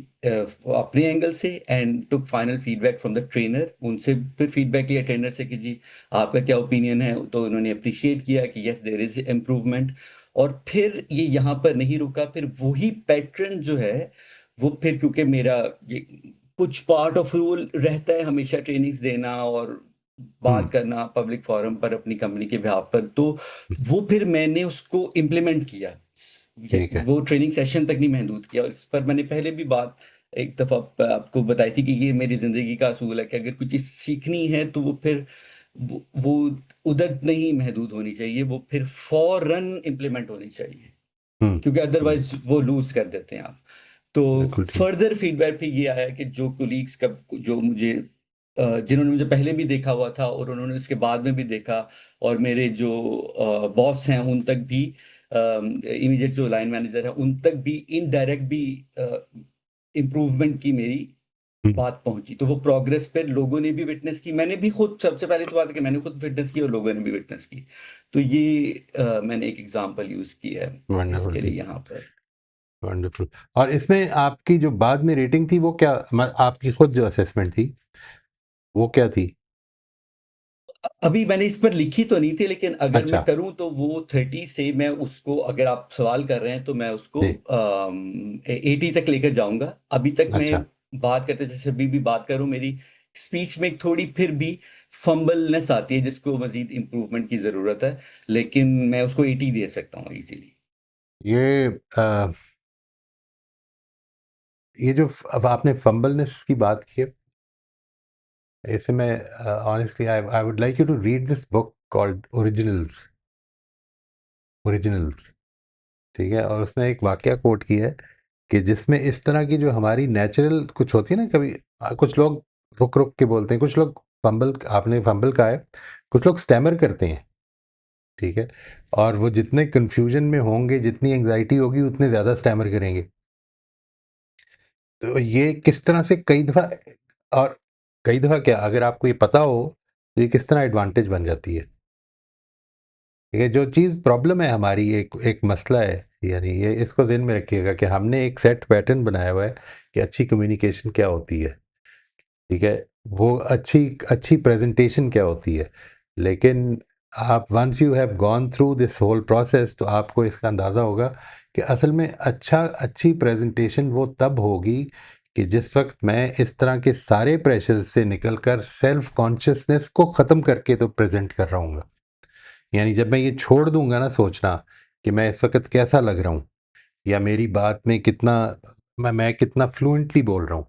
अपने एंगल से, and took final feedback from the trainer. उनसे फिर फीडबैक लिया ट्रेनर से कि जी आपका क्या ओपिनियन है, तो उन्होंने अप्रिशिएट किया कि यस देयर इज इम्प्रूवमेंट। और फिर ये यहाँ पर नहीं रुका, फिर वही पैटर्न जो है वो फिर, क्योंकि मेरा ये कुछ पार्ट ऑफ रोल रहता है हमेशा ट्रेनिंग्स देना और हुँ, बात करना पब्लिक फोरम पर अपनी कंपनी के बिहाफ पर, तो हुँ, वो फिर मैंने उसको इम्प्लीमेंट किया। ठीक है। वो ट्रेनिंग सेशन तक नहीं महदूद किया, और इस पर मैंने पहले भी बात एक दफा आपको बताई थी कि ये मेरी जिंदगी का असूल है कि अगर कुछ चीज सीखनी है तो वो फिर वो उधर नहीं महदूद होनी चाहिए, वो फिर फौरन इम्प्लीमेंट होनी चाहिए, हुँ, क्योंकि हुँ, अदरवाइज वो लूज कर देते हैं आप। तो बिल्कुल ठीक। फर्दर फीडबैक भी ये आया कि जो कोलीग्स का जो मुझे जिन्होंने मुझे पहले भी देखा हुआ था और उन्होंने इसके बाद में भी देखा, और मेरे जो बॉस हैं उन तक भी, इमीडिएट जो लाइन मैनेजर है उन तक भी इनडायरेक्ट भी इम्प्रूवमेंट की मेरी हुँ, बात पहुंची। तो वो प्रोग्रेस पे लोगों ने भी विटनेस की, मैंने भी खुद, सबसे पहले तो बात है कि मैंने खुद विटनेस की और लोगों ने भी विटनेस की। तो ये मैंने एक एग्जांपल यूज की है वंडरफुल, इसके लिए यहाँ पर। वंडरफुल। और इसमें आपकी जो बाद में रेटिंग थी वो क्या, आपकी खुद जो असेसमेंट थी वो क्या थी? अभी मैंने इस पर लिखी तो नहीं थी, लेकिन अगर मैं अच्छा करूं तो वो 30 से मैं उसको, अगर आप सवाल कर रहे हैं तो मैं उसको जी 80 तक लेकर जाऊंगा। अभी तक मैं अच्छा बात करते जैसे अभी भी बात करूं, मेरी स्पीच में थोड़ी फिर भी फंबलनेस आती है जिसको मजीद इम्प्रूवमेंट की जरूरत है, लेकिन मैं उसको 80 दे सकता हूँ इजीली। ये जो अब आपने फंबलनेस की बात की है, इसे मैं honestly I would like you to read this book called originals. Originals, ठीक है। और उसने एक वाकया कोट किया है कि जिसमें इस तरह की जो हमारी नेचुरल कुछ होती है ना, कभी कुछ लोग रुक रुक के बोलते हैं, कुछ लोग फंबल, आपने फंबल का है, कुछ लोग स्टैमर करते हैं, ठीक है। और वो जितने कन्फ्यूजन में होंगे, जितनी एंग्जाइटी होगी, उतने ज़्यादा स्टैमर करेंगे। तो ये किस तरह से कई दफ़ा, और कई दफ़ा क्या, अगर आपको ये पता हो तो ये किस तरह एडवांटेज बन जाती है। ये जो चीज़ प्रॉब्लम है हमारी, एक एक मसला है, यानी ये इसको ज़हन में रखिएगा कि हमने एक सेट पैटर्न बनाया हुआ है कि अच्छी कम्युनिकेशन क्या होती है, ठीक है। वो अच्छी अच्छी प्रेजेंटेशन क्या होती है। लेकिन आप once you have gone through this whole process तो आपको इसका अंदाज़ा होगा कि असल में अच्छी प्रेजेंटेशन वो तब होगी कि जिस वक्त मैं इस तरह के सारे प्रेशर से निकलकर सेल्फ कॉन्शियसनेस को ख़त्म करके तो प्रेजेंट कर रहा हूँ। यानी जब मैं ये छोड़ दूंगा ना सोचना कि मैं इस वक्त कैसा लग रहा हूँ, या मेरी बात में कितना, मैं कितना फ्लुएंटली बोल रहा हूँ।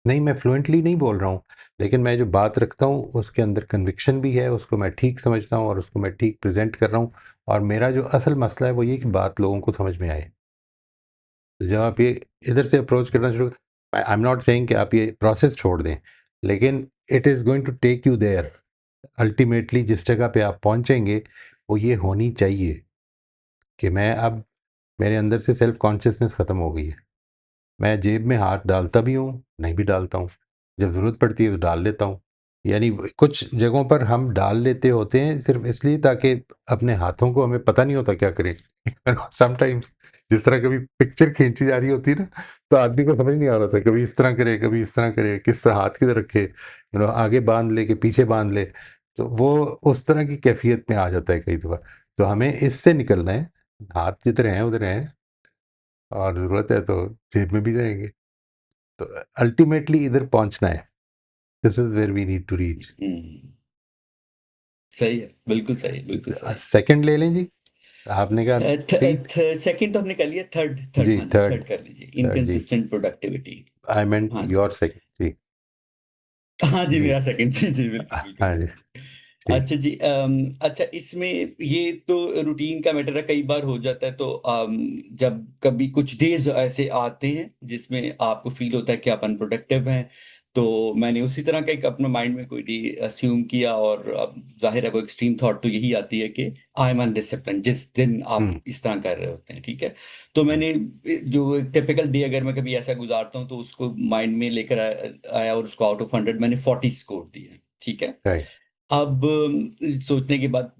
नहीं, मैं फ्लुएंटली नहीं बोल रहा हूँ, लेकिन मैं जो बात रखता हूँ उसके अंदर कन्विक्शन भी है, उसको मैं ठीक समझता हूँ और उसको मैं ठीक प्रेजेंट कर रहा हूँ। और मेरा जो असल मसला है वो ये कि बात लोगों को समझ में आए। तो जब आप ये इधर से अप्रोच करना शुरू, आई एम नॉट सेइंग कि आप ये प्रोसेस छोड़ दें, लेकिन it is going to take you there. Ultimately जिस जगह पे आप पहुँचेंगे वो ये होनी चाहिए कि मैं अब, मेरे अंदर से सेल्फ कॉन्शियसनेस ख़त्म हो गई है। मैं जेब में हाथ डालता भी हूँ, नहीं भी डालता हूँ, जब ज़रूरत पड़ती है तो डाल लेता हूँ। यानी कुछ जगहों पर हम डाल लेते होते हैं सिर्फ इसलिए ताकि अपने हाथों को हमें पता नहीं होता क्या करें। समटाइम्स जिस तरह कभी पिक्चर खींची जा रही होती है ना, तो आदमी को समझ नहीं आ रहा था, कभी इस तरह करे, कभी इस तरह करे, किस तरह हाथ किधर रखे, आगे बांध ले कि पीछे बांध ले। तो वो उस तरह की कैफियत में आ जाता है कई दफ़ा। तो हमें इससे निकलना है, हाथ जिधर हैं उधर हैं, और ज़रूरत है तो जेब में भी जाएंगे। तो अल्टीमेटली इधर पहुंचना है। This is where we need to reach. सही है, बिल्कुल सही, बिल्कुल सही। सेकंड ले लें जी, आपने कहा थ्री। सेकंड तो हमने कर लिया, थर्ड थर्ड जी हाँ जी, थर्ड, थर्ड कर लीजिए, थर्ड जी, इनकंसिस्टेंट प्रोडक्टिविटी। आई मेंट हाँ जी, योर सेकंड जी। हाँ जी, जी मेरा सेकंड, जी जी, बिल्कुल बिल्कुल हाँ जी सही। ठीक। अच्छा जी, अच्छा, इसमें ये तो रूटीन का मैटर है, कई बार हो जाता है, तो जब कभी कुछ डेज ऐसे आते हैं जिसमें आपको फील होता है कि आप अनप्रोडक्टिव हैं, तो मैंने उसी तरह का एक अपना माइंड में कोई डे अस्यूम किया, और अब जाहिर है वो एक्सट्रीम थॉट तो यही आती है कि आई एम अनडिसिप्लिन, जिस दिन आप हम्म इस तरह कर रहे होते हैं, ठीक है। तो हम्म, मैंने जो टिपिकल डे अगर मैं कभी ऐसा गुजारता हूँ तो उसको माइंड में लेकर आया, और उसको आउट ऑफ 100 मैंने 40 स्कोर दिया, ठीक है। राइट अब सोचने के बाद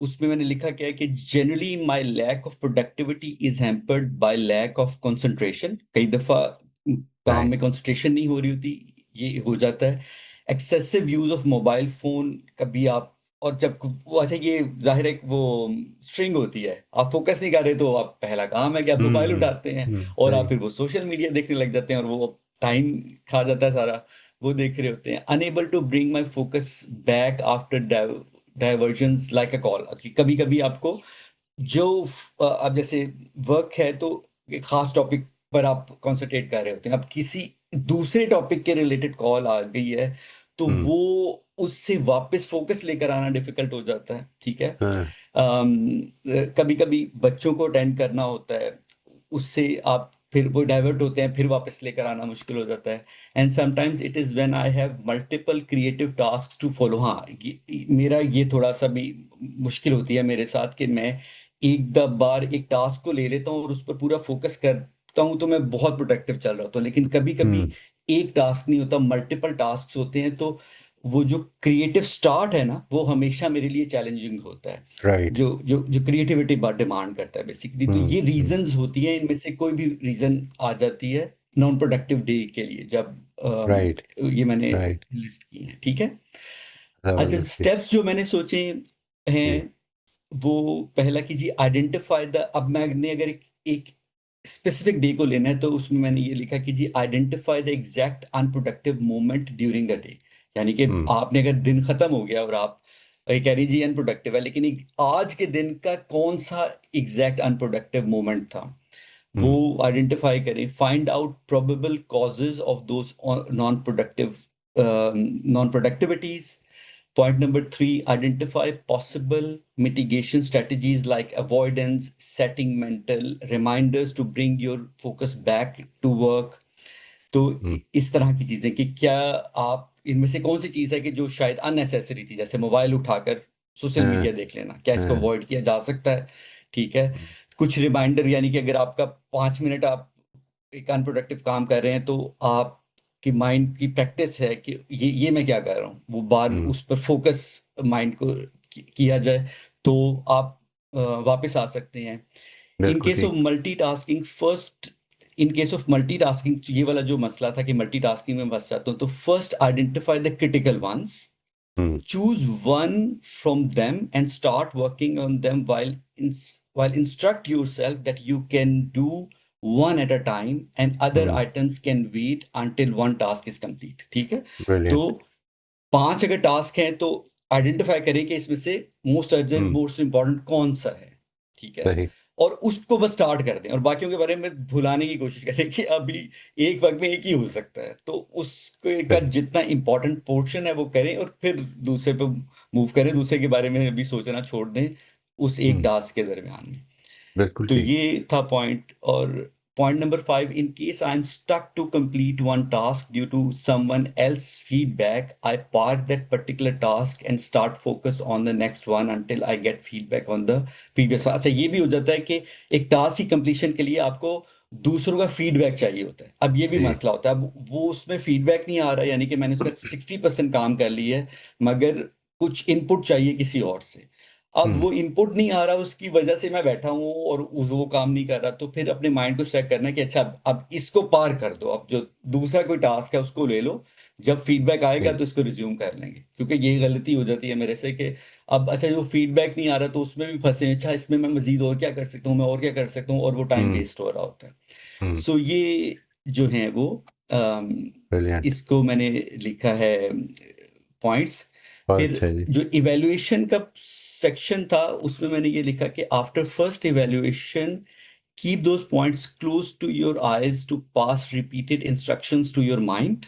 उसमें मैंने लिखा क्या है कि generally my lack of productivity is hampered by lack of concentration. कई दफा काम राइट। में कंसंट्रेशन नहीं हो रही होती, ये हो जाता है। Excessive use of mobile phone, कभी आप, और जब वो, अच्छा ये जाहिर है कि वो स्ट्रिंग होती है, आप फोकस नहीं कर रहे तो आप पहला काम है कि आप मोबाइल उठाते हैं, और आप राइट। फिर वो सोशल मीडिया देखने लग जाते हैं, और वो टाइम खा जाता है सारा, वो देख रहे होते हैं। Unable to bring my focus back after diversions like a call. कभी कभी आपको जो अब जैसे वर्क है तो एक खास टॉपिक पर आप कंसंट्रेट कर रहे होते हैं, अब किसी दूसरे टॉपिक के रिलेटेड कॉल आ गई है, तो वो उससे वापस फोकस लेकर आना डिफिकल्ट हो जाता है, ठीक है। कभी कभी बच्चों को अटेंड करना होता है, उससे आप फिर वो डाइवर्ट होते हैं, फिर वापस लेकर आना मुश्किल हो जाता है। And sometimes it is when I have multiple creative tasks to follow. हाँ, मेरा ये थोड़ा सा भी मुश्किल होती है मेरे साथ कि मैं एक द बार एक टास्क को ले लेता हूँ और उस पर पूरा फोकस करता हूँ, तो मैं बहुत प्रोडक्टिव चल रहा होता हूँ, लेकिन कभी कभी एक टास्क नहीं होता, मल्टीपल टास्क होते हैं, तो वो जो क्रिएटिव स्टार्ट है ना, वो हमेशा मेरे लिए चैलेंजिंग होता है, राइट। जो जो जो क्रिएटिविटी बहुत डिमांड करता है बेसिकली। तो ये रीजंस होती हैं, इनमें से कोई भी रीजन आ जाती है नॉन प्रोडक्टिव डे के लिए, जब राइट ये मैंने राइट। लिस्ट की है, ठीक है। अच्छा, ज़बरदस्ती। स्टेप्स जो मैंने सोचे जी। हैं, वो पहला कीजिए आइडेंटिफाई द, अब मैंने अगर एक स्पेसिफिक डे को लेना है तो उसमें मैंने ये लिखा कि जी identify the exact unproductive moment during the day. यानी कि आपने अगर दिन खत्म हो गया और आप कह रही जी अनप्रोडक्टिव है, लेकिन आज के दिन का कौन सा एग्जैक्ट अनप्रोडक्टिव मोमेंट था वो आइडेंटिफाई करें। Find out probable causes of those non productivities. Point number 3, identify possible mitigation strategies like avoidance, setting mental reminders to bring your focus back to work. तो इस तरह की चीजें कि क्या आप इनमें से कौन सी चीज है कि जो शायद अननेसेसरी थी, जैसे मोबाइल उठाकर सोशल मीडिया देख लेना, क्या इसको अवॉइड किया जा सकता है? ठीक है, कुछ रिमाइंडर, यानी कि अगर आपका 5 मिनट आप एक अनप्रोडक्टिव काम कर रहे हैं तो आप कि माइंड की प्रैक्टिस है कि ये मैं क्या कर रहा हूँ, वो बार उस पर फोकस माइंड को किया जाए तो आप वापस आ सकते हैं। इन बिल्कुल केस ऑफ ठीक। Multitasking, first in case of multitasking, ये वाला जो मसला था कि मल्टीटास्किंग में फंस जाता हूँ, तो first identify the critical ones, choose one from them and start working on them while instruct yourself that you can do one at a time and other items can wait until one task is complete। ठीक है, तो brilliant. 5 अगर task हैं तो identify करें कि इसमें से मोस्ट अर्जेंट मोस्ट इंपॉर्टेंट कौन सा है। ठीक है, सही। और उसको बस स्टार्ट कर दें और बाकियों के बारे में भुलाने की कोशिश करें कि अभी एक वक्त में एक ही हो सकता है, तो उसके का सही। जितना इंपॉर्टेंट पोर्शन है वो करें और फिर दूसरे पे मूव करें, दूसरे के बारे में भी सोचना छोड़ दें उस एक टास्क के दरमियान में। बिल्कुल तो ठीक। ये था पॉइंट। और point number 5, in case I am stuck to complete one task due to someone else feedback, I park that particular task and start focus on the next one until I get feedback on the previous. अच्छा, ये भी हो जाता है कि एक task की completion के लिए आपको दूसरों का फीडबैक चाहिए होता है। अब ये भी जी। मसला होता है, अब वो उसमें फीडबैक नहीं आ रहा, यानी कि मैंने उसका 60% काम कर लिया है मगर कुछ इनपुट चाहिए किसी और से। अब वो इनपुट नहीं आ रहा, उसकी वजह से मैं बैठा हूँ और वो काम नहीं कर रहा, तो फिर अपने माइंड को चेक करना है कि अच्छा अब इसको पार कर दो, अब जो दूसरा कोई टास्क है उसको ले लो, जब फीडबैक आएगा जी। तो इसको रिज्यूम कर लेंगे। क्योंकि ये गलती हो जाती है मेरे से कि अब अच्छा जो फीडबैक नहीं आ रहा तो उसमें भी फंसे हैं, अच्छा इसमें मैं मजीद और क्या कर सकता हूँ, मैं और क्या कर सकता हूँ, और वो टाइम वेस्ट हो रहा होता है। सो ये जो है वो ब्रिलियंट। इसको मैंने लिखा है पॉइंट्स। बहुत फिर अच्छा जी। जो इवैल्यूएशन का सेक्शन था उसमें मैंने ये लिखा कि after first evaluation keep those points close to your eyes to pass repeated instructions to your mind.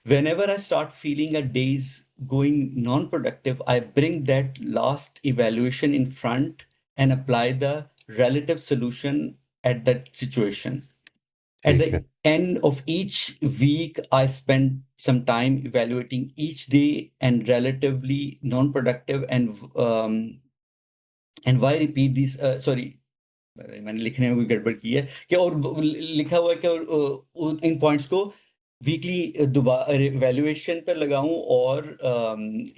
Whenever I start feeling a day's going non-productive, I bring that last evaluation in front and apply the relative solution at that situation. At ठीक the है। end of each week, I spend some time evaluating each day and relatively non-productive and why repeat these sorry, मैंने लिखने में कोई गड़बड़ की है कि, और लिखा हुआ है कि इन पॉइंट्स को वीकली दोबारा वैल्यूएशन पर लगाऊं और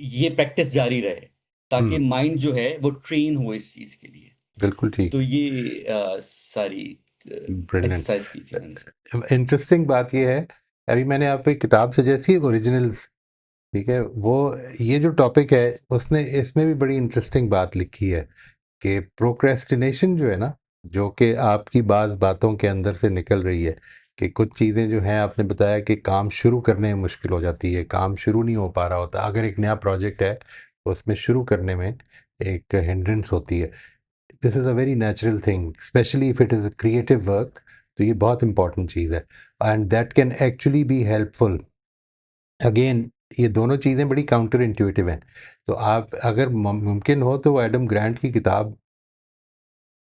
ये प्रैक्टिस जारी रहे ताकि माइंड जो है वो ट्रेन हो इस चीज के लिए। बिल्कुल ठीक। तो ये सारी ब्रिलियंट। एक्सरसाइज की थी मैंने। इंटरेस्टिंग बात ये है, अभी मैंने आपको एक किताब सजेस्ट की ओरिजिनल्स, ठीक है, वो ये जो टॉपिक है उसने इसमें भी बड़ी इंटरेस्टिंग बात लिखी है कि प्रोक्रेस्टिनेशन जो है ना, जो कि आपकी बाज़ बातों के अंदर से निकल रही है कि कुछ चीज़ें जो हैं, आपने बताया कि काम शुरू करने में मुश्किल हो जाती है, काम शुरू नहीं हो पा रहा होता, अगर एक नया प्रोजेक्ट है तो उसमें शुरू करने में एक हिंड्रेंस होती है। This is a very natural thing, specially if it is a creative work, तो ये बहुत इंपॉर्टेंट चीज़ है and that can actually be helpful. Again ये दोनों चीज़ें बड़ी काउंटर इंट्यूटिव हैं, तो आप अगर मुमकिन हो तो वो एडम ग्रांट की किताब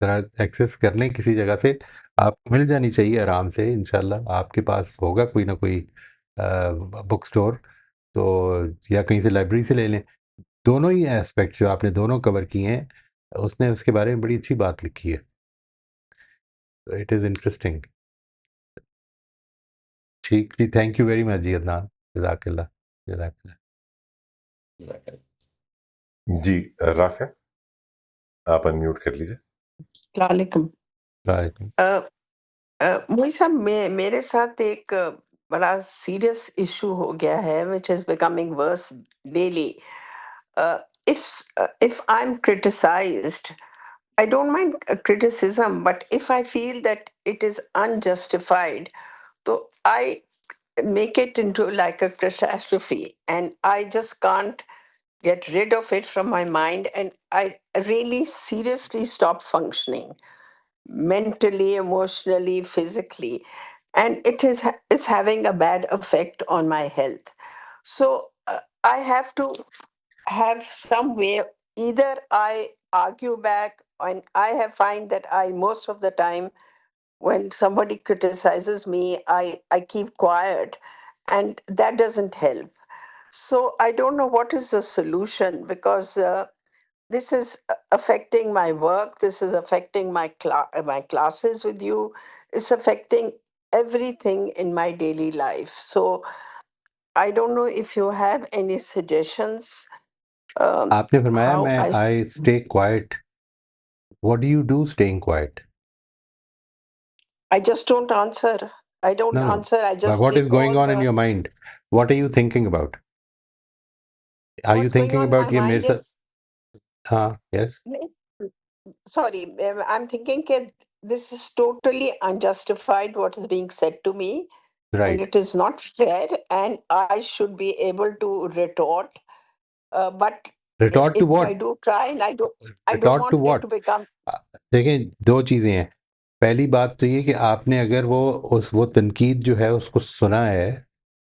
ज़रा एक्सेस कर लें किसी जगह से, आपको मिल जानी चाहिए आराम से, इंशाल्लाह आपके पास होगा कोई ना कोई बुक स्टोर, तो या कहीं से लाइब्रेरी से ले लें। दोनों ही एस्पेक्ट जो आपने दोनों कवर किए हैं, उसने उसके बारे में बड़ी अच्छी बात लिखी है, तो इट इज़ इंटरेस्टिंग। ठीक जी, थैंक यू वेरी मच जी अदनान, जज़ाकल्लाह जज़ाकल्लाह। जी राफिया, आप अनम्यूट कर लीजिए। अस्सलाम वालेकुम। वालेकुम। मोई साहब, मेरे साथ एक बड़ा सीरियस इशू हो गया है which is becoming worse daily. If I'm criticized, I don't mind criticism, but if I feel that it is unjustified, so I make it into like a catastrophe, and I just can't get rid of it from my mind, and I really seriously stop functioning mentally, emotionally, physically, and it's having a bad effect on my health. So I have to have some way. Either I argue back, and I have find that I most of the time when somebody criticizes me, I keep quiet, and that doesn't help. So I don't know what is the solution, because this is affecting my work, this is affecting my classes with you, it's affecting everything in my daily life. So I don't know if you have any suggestions, आपने फरमाया how मैं I I stay quiet. What do you do staying quite? I just don't answer. I don't No, no. answer. I But just what is leave going all on in the your mind? What are you thinking about? Are you what's going thinking on in my about ये मेरे mind साथ? is हाँ, yes, sorry, I'm thinking that this is totally unjustified what is being said to me, and right. it is not fair, and I should be able to retort. But Retort to if I what? do try, and I don't Retort to want it what? to become. देखें, दो चीज़ें हैं. पहली बात तो ये कि आपने अगर वो तनकीद जो है उसको सुना है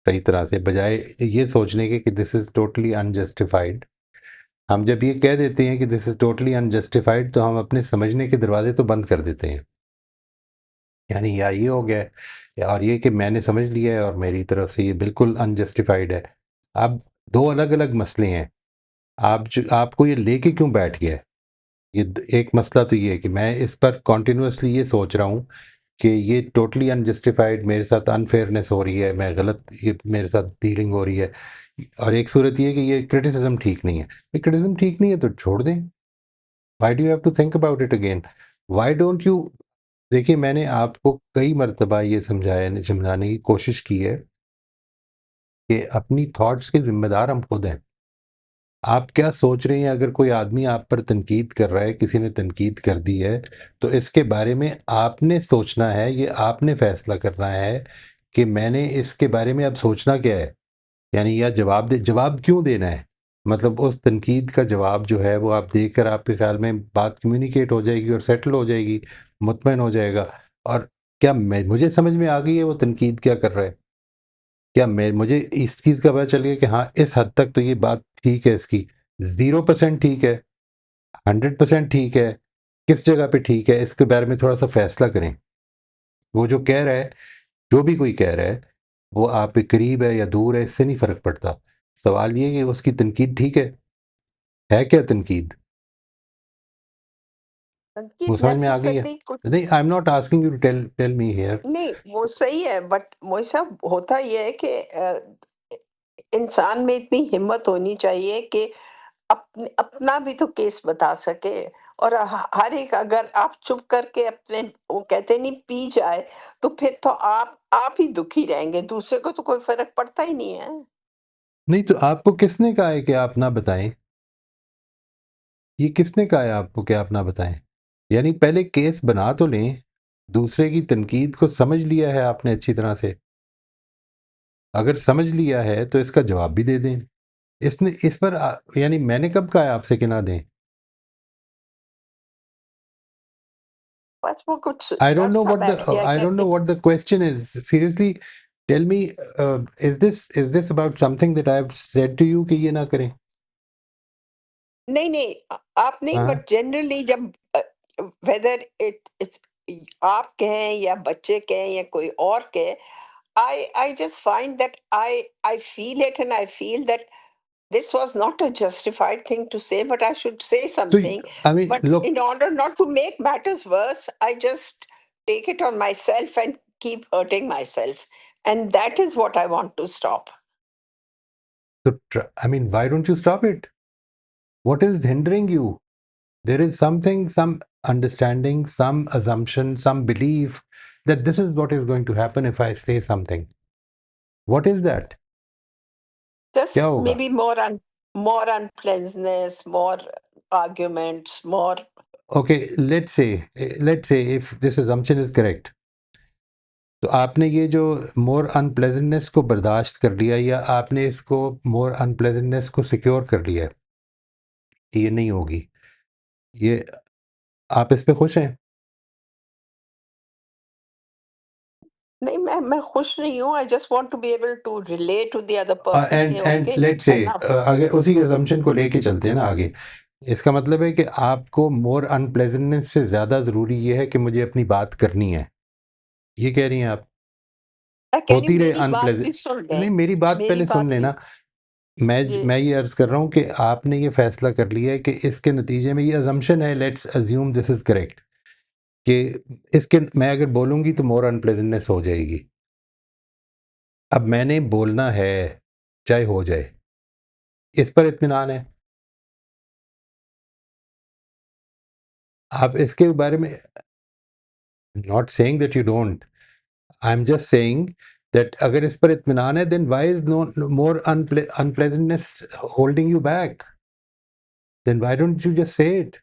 सही तरह से, बजाय ये सोचने के कि दिस इज़ टोटली अनजस्टिफाइड. हम जब ये कह देते हैं कि दिस इज़ टोटली अनजस्टिफाइड, तो हम अपने समझने के दरवाजे तो बंद कर देते हैं. यानी या ये हो गया है, और ये कि मैंने समझ लिया है और मेरी तरफ से ये बिल्कुल अनजस्टिफाइड है. अब दो अलग अलग मसले हैं. आपको ये लेके क्यों बैठ गया है? एक मसला तो ये है कि मैं इस पर कॉन्टिन्यूसली ये सोच रहा हूँ कि ये टोटली अनजस्टिफाइड, मेरे साथ अनफेयरनेस हो रही है, मैं गलत, ये मेरे साथ डीलिंग हो रही है. और एक सूरत ये है कि ये क्रिटिसिज्म ठीक नहीं है. ये क्रिटिसिज्म ठीक नहीं है तो छोड़ दें. Why do have to think about it again? Why don't you? देखिए, मैंने आपको कई मरतबा ये समझाने की कोशिश की है कि अपनी थॉट्स के ज़िम्मेदार हम खुद हैं. आप क्या सोच रहे हैं? अगर कोई आदमी आप पर तनकीद कर रहा है, किसी ने तनकीद कर दी है, तो इसके बारे में आपने सोचना है, ये आपने फ़ैसला करना है कि मैंने इसके बारे में अब सोचना क्या है. यानी या जवाब क्यों देना है? मतलब उस तनकीद का जवाब जो है वो आप देकर आपके ख़्याल में बात कम्युनिकेट हो जाएगी और सेटल हो जाएगी, मुतमईन हो जाएगा. और क्या मुझे समझ में आ गई है वो तनकीद क्या कर रहा है? क्या मुझे इस चीज़ का पता चल गया कि हाँ, इस हद तक तो ये बात ठीक है इसकी, 0% ठीक है, 100% ठीक है, किस जगह पे ठीक है, इसके बारे में थोड़ा सा फैसला करें. वो जो कह रहा है, जो भी कोई कह रहा है, वो आप के करीब है या दूर है, इससे नहीं फ़र्क पड़ता. सवाल ये है कि उसकी तनकीद ठीक है क्या तनकीद? वो समझ में आ गई है? नेसेसरी कुछ नहीं, I am not asking you to tell me here. नहीं, वो सही है, बट मोई साहब होता ये है कि इंसान में इतनी हिम्मत होनी चाहिए कि अपना भी तो केस बता सके, और हर एक अगर आप चुप करके अपने वो कहते नहीं पी जाए, तो फिर तो आप ही दुखी रहेंगे, दूसरे को तो कोई फर्क पड़ता ही नहीं है. नहीं, तो आपको किसने कहा है कि आप ना बताएं? ये किसने कहा है आपको कि आप ना बताएं? यानी पहले केस बना तो लें. दूसरे की तनकीद को समझ लिया है आपने अच्छी तरह से. अगर समझ लिया है तो इसका जवाब भी दे दें. इसने इस पर यानी मैंने कब कहा है आपसे कि ना दें? बस वो कुछ I डर don't know सा what the बैठ गया I कि don't know what the question is. Seriously, tell me, is this about something that I have said to you कि ये ना करें? नहीं नहीं, आप नहीं, हाँ. बट जनरली जब वेदर इट्स आप कहें या बच्चे कहें या कोई और कहे, I just find that I feel it, and I feel that this was not a justified thing to say, but I should say So something. I mean, But look, in order not to make matters worse, I just take it on myself and keep hurting myself. And that is what I want to stop. I mean, why don't you stop it? What is hindering you? There is something, some understanding, some assumption, some belief that this is what is going to happen if I say something. What is that? क्या Just होगा? maybe more unpleasantness, more arguments, more. Okay, let's say if this assumption is correct, तो आपने ये जो मोर unpleasantness को बर्दाश्त कर लिया या आपने इसको मोर अनप्लेजेंटनेस को सिक्योर कर लिया है कि ये नहीं होगी, ये आप इस पे खुश हैं? नहीं, मैं खुश नहीं हूँ. I just want to be able to relate to the other person. And कि and okay, let's say enough. अगर उसी assumption को लेके चलते हैं ना आगे, इसका मतलब है कि आपको मोर अनप्लेजेंटनेस से ज़्यादा ज़रूरी ये है कि मुझे अपनी बात करनी है, ये कह रही हैं आप? क्या होती रहे मेरी बात भी अनप्लेजेंट, सुन ले. नहीं मेरी बात मेरी पहले सुन बात भी लेना. मैं जी. मैं ये अर्ज़ कर रहा हूँ कि आपने ये फैसला कर लिया है कि इसके नतीजे में ये assumption है, let's assume this is correct, कि इसके मैं अगर बोलूँगी तो मोर अनप्लेजेंटनेस हो जाएगी. अब मैंने बोलना है, चाहे हो जाए, इस पर इत्मीनान है? आप इसके बारे में, not saying that you don't, I am just saying that अगर इस पर इत्मीनान है, then why is no more unpleasantness holding you back? Then why don't you just say it?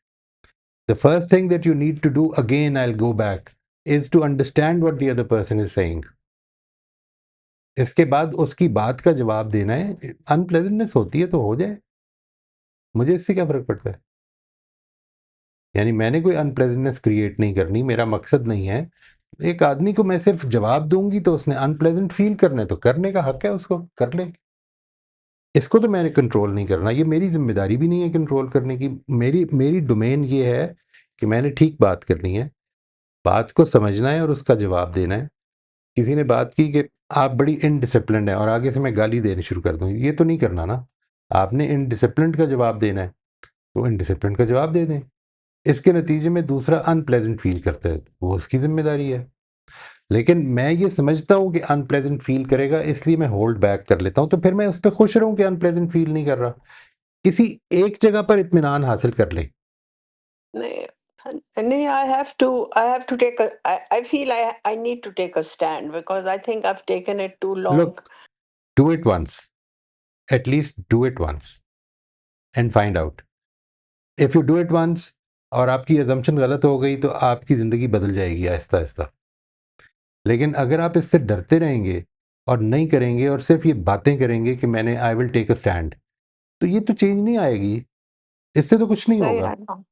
The first thing that you need to do, again I'll go back, is to understand what the other person is saying. इसके बाद उसकी बात का जवाब देना है. Unpleasantness होती है तो हो जाए, मुझे इससे क्या फ़र्क पड़ता है? यानी मैंने कोई अनप्लेजेंटनेस क्रिएट नहीं करनी, मेरा मकसद नहीं है. एक आदमी को मैं सिर्फ जवाब दूंगी तो उसने अनप्लेजेंट फील करना है तो करने का हक है, उसको कर ले. इसको तो मैंने कंट्रोल नहीं करना, ये मेरी जिम्मेदारी भी नहीं है कंट्रोल करने की. मेरी डोमेन ये है कि मैंने ठीक बात करनी है, बात को समझना है और उसका जवाब देना है. किसी ने बात की कि आप बड़ी इनडिसिप्लिन्ड हैं और आगे से मैं गाली देनी शुरू कर दूँ, ये तो नहीं करना ना. आपने इनडिसिप्लिन्ड का जवाब देना है तो इनडिसिप्लिन्ड का जवाब दे दें. इसके नतीजे में दूसरा अनप्लेजेंट फील करता है तो वो उसकी जिम्मेदारी है. लेकिन मैं ये समझता हूँ कि अनप्लेजेंट फील करेगा, इसलिए मैं होल्ड बैक कर लेता हूँ, तो फिर मैं उस पर खुश रहूँ कि अनप्लेजेंट फील नहीं कर रहा. किसी एक जगह पर इत्मीनान हासिल कर ले. नहीं, नहीं, I have to take a, I feel I need to take a stand because I think I've taken it too long. Look, do it once, at least do it once and find out. If you do it once और आपकी assumption गलत हो गई तो आपकी ज़िंदगी बदल जाएगी आहिस्ता आहिस्ता. लेकिन अगर आप इससे डरते रहेंगे और नहीं करेंगे और सिर्फ ये बातें करेंगे कि मैंने I will take a stand, तो ये तो चेंज नहीं आएगी, इससे तो कुछ नहीं नहीं, होगा. I know.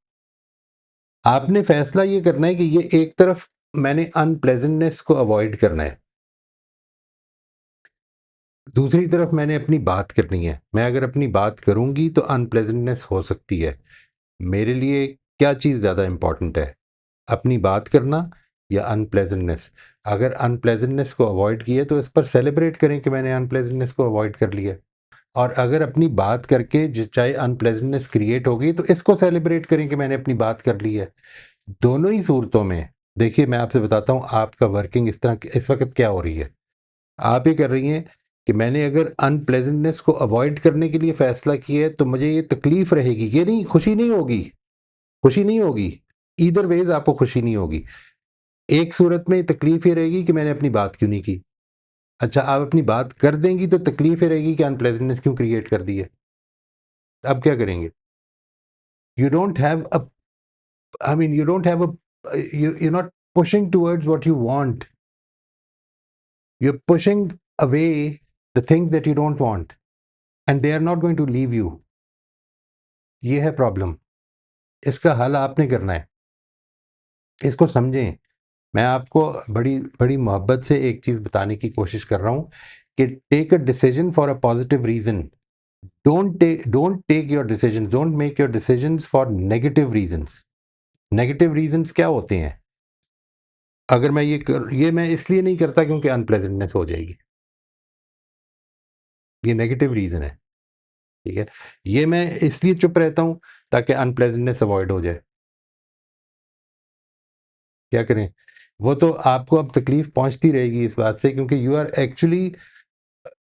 आपने फैसला ये करना है कि ये एक तरफ मैंने अनप्लेजेंटनेस को अवॉइड करना है, दूसरी तरफ मैंने अपनी बात करनी है. मैं अगर अपनी बात करूंगी तो अनप्लेजेंटनेस हो सकती है. मेरे लिए क्या चीज़ ज़्यादा इम्पॉर्टेंट है, अपनी बात करना या अनप्लेजेंटनेस? अगर अनप्लेजेंटनेस को अवॉइड किया तो इस पर सेलिब्रेट करें कि मैंने अनप्लेजेंटनेस को अवॉइड कर लिया. और अगर अपनी बात करके चाहे अनप्लेजेंटनेस क्रिएट होगी तो इसको सेलिब्रेट करें कि मैंने अपनी बात कर ली है. दोनों ही सूरतों में देखिए, मैं आपसे बताता हूँ आपका वर्किंग इस तरह इस वक्त क्या हो रही है. आप ये कर रही हैं कि मैंने अगर अनप्लेजेंटनेस को अवॉइड करने के लिए फ़ैसला किया है तो मुझे ये तकलीफ़ रहेगी, ये नहीं, खुशी नहीं होगी. खुशी नहीं होगी, ईदर वेज आपको खुशी नहीं होगी. एक सूरत में तकलीफ़ ये रहेगी कि मैंने अपनी बात क्यों नहीं की. अच्छा, आप अपनी बात कर देंगी तो तकलीफ़ ये रहेगी कि अनप्लेजेंटनेस क्यों क्रिएट कर दी है. अब क्या करेंगे? You don't have a, I mean you don't have a, you're not pushing towards what you want. You're pushing away the things that you don't want and they are not going to leave you. ये है problem. इसका हल आपने करना है, इसको समझें. मैं आपको बड़ी बड़ी मोहब्बत से एक चीज़ बताने की कोशिश कर रहा हूँ कि take a decision for a positive reason. Don't take your decision, don't make your decisions for negative reasons. Negative reasons क्या होते हैं? अगर मैं ये मैं इसलिए नहीं करता क्योंकि अनप्लेजेंटनेस हो जाएगी, ये नेगेटिव रीज़न है. ठीक है, ये मैं इसलिए चुप रहता हूँ ताकि अनप्लेजेंटनेस अवॉइड हो जाए. क्या करें? वो तो आपको अब तकलीफ पहुंचती रहेगी इस बात से, क्योंकि you are actually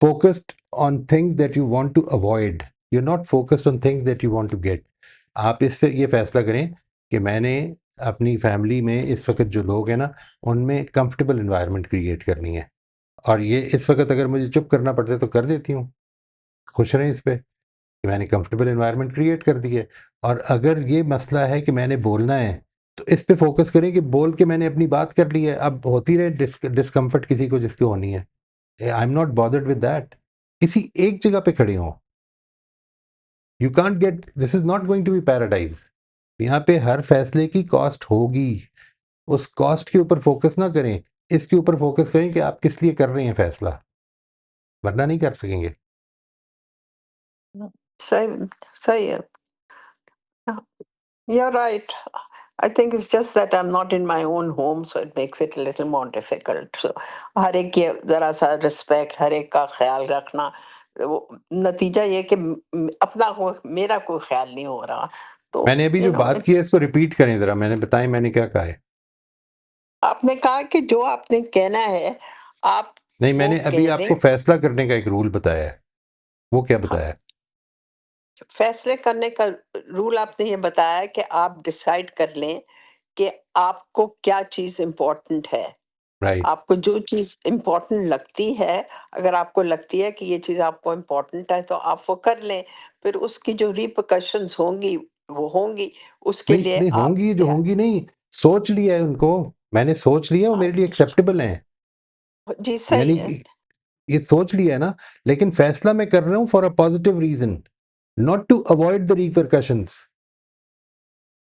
focused on things that you want to avoid, you are not focused on things that you want to get. आप इससे ये फैसला करें कि मैंने अपनी फैमिली में इस वक्त जो लोग हैं ना, उनमें कंफर्टेबल इन्वायरमेंट क्रिएट करनी है. और ये इस वक़्त अगर मुझे चुप करना पड़ता है तो कर देती हूँ। खुश रहें इस पे कि मैंने कंफर्टेबल एनवायरनमेंट क्रिएट कर दी है। और अगर ये मसला है कि मैंने बोलना है, तो इस पे फ़ोकस करें कि बोल के मैंने अपनी बात कर ली है, अब होती रहे डिस्कम्फ़र्ट किसी को जिसकी होनी है। I am not bothered with that. किसी एक जगह पे खड़े हों। You can't get, this is not going to be paradise. यहाँ पे हर फैसले की कॉस्ट होगी। उस कॉस्ट के ऊपर फ़ोकस ना करें, इसके ऊपर फ़ोकस करें कि आप किस लिए कर रहे हैं फैसला, वरना नहीं कर सकेंगे। सही सही है। You're right. I think it's just that I'm not in my own home, so it makes it a little more difficult. So हर एक के जरा सा रिस्पेक्ट, हर एक का ख्याल रखना, वो नतीजा ये कि मेरा कोई ख्याल नहीं हो रहा, तो मैंने अभी जो बात की है इसको रिपीट करें ज़रा, मैंने बताएं मैंने क्या कहा है। आपने कहा कि जो आपने कहना है आप नहीं, वो मैंने अभी कह आपको दें। फैसला करने का एक रूल बताया है। वो क्या हाँ, बताया है? फैसले करने का रूल आपने ये बताया कि आप डिसाइड कर लें कि आपको क्या चीज इम्पोर्टेंट है। राइट। आपको जो चीज इम्पोर्टेंट लगती है, अगर आपको लगती है कि ये चीज आपको इम्पोर्टेंट है, तो आप वो कर लें। फिर उसकी जो रिpercussions होंगी वो होंगी, उसके नहीं, लिए नहीं आप होंगी जो होंगी नहीं, सोच लिया है उनको। मैंने सोच लिया, वो मेरे लिए एक्सेप्टेबल हैं। जी सही यानी है। कि ये सोच लिया है ना, लेकिन फैसला मैं कर रहा हूँ for a positive reason, not to avoid the repercussions.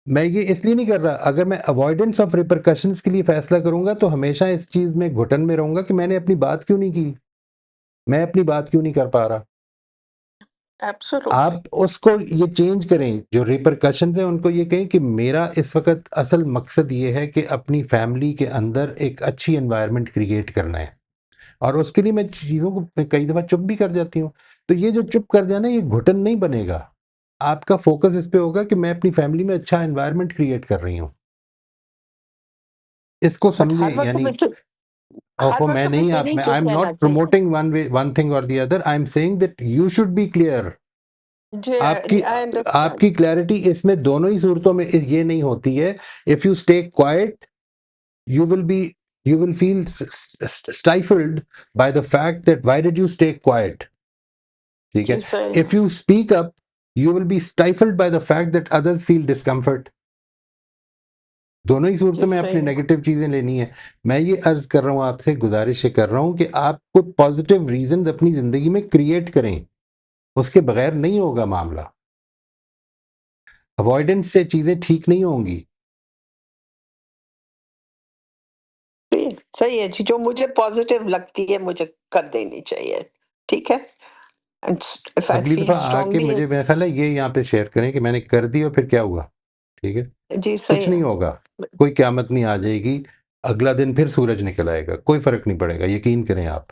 मैं ये इसलिए नहीं कर रहा, अगर मैं अवॉइडेंस ऑफ रिपरकशंस के लिए फैसला करूंगा तो हमेशा इस चीज़ में घुटन में रहूंगा कि मैंने अपनी बात क्यों नहीं की, मैं अपनी बात क्यों नहीं कर पा रहा। एब्सोल्युटली। आप उसको ये चेंज करें, जो रिपरकशंस हैं उनको ये कहें कि मेरा इस वक्त असल मकसद ये है कि अपनी फैमिली के अंदर एक अच्छी एनवायरनमेंट क्रिएट करना है, और उसके लिए मैं चीज़ों को कई दफ़ा चुप भी कर जाती हूँ। तो ये जो चुप कर जाना, ये घुटन नहीं बनेगा। आपका फोकस इस पे होगा कि मैं अपनी फैमिली में अच्छा एनवायरनमेंट क्रिएट कर रही हूँ। इसको बट समझें, यानी हर ओहो, मैं वक्त नहीं, मुझे आप नहीं मैं आई चुप एम रहना नॉट चाहिए। प्रमोटिंग वन थिंग और the other, I am saying that you should be clear. जी आपकी आई अंडरस्टैंड। आपकी क्लैरिटी इसमें दोनों ही सूरतों में ये नहीं होती है। If you stay quiet, you will be you will feel stifled by the fact that why did you stay quiet, ठीक है। जी सही if है। you speak up, you will be stifled by the fact that others feel discomfort। दोनों ही सूरतों जी में सही अपनी है। नेगेटिव चीजें लेनी है। मैं ये अर्ज कर रहा हूं आपसे, गुजारिश ये कर रहा हूं कि आप कुछ पॉजिटिव रीजन अपनी जिंदगी में क्रिएट करें, उसके बगैर नहीं होगा मामला। अवॉइडेंस से चीजें ठीक नहीं होंगी। सही है जी, जो मुझे पॉजिटिव लगती है मुझे कर देनी चाहिए। ठीक है। एंड इफ आई अगली फील दफा आके स्ट्रांगली। मुझे, मेरा ख्याल है ये यहाँ पे शेयर करें कि मैंने कर दी और फिर क्या हुआ। ठीक है। जी सही कुछ है। नहीं होगा, कोई क़यामत नहीं आ जाएगी, अगला दिन फिर सूरज निकल आएगा, कोई फ़र्क नहीं पड़ेगा, यकीन करें आप।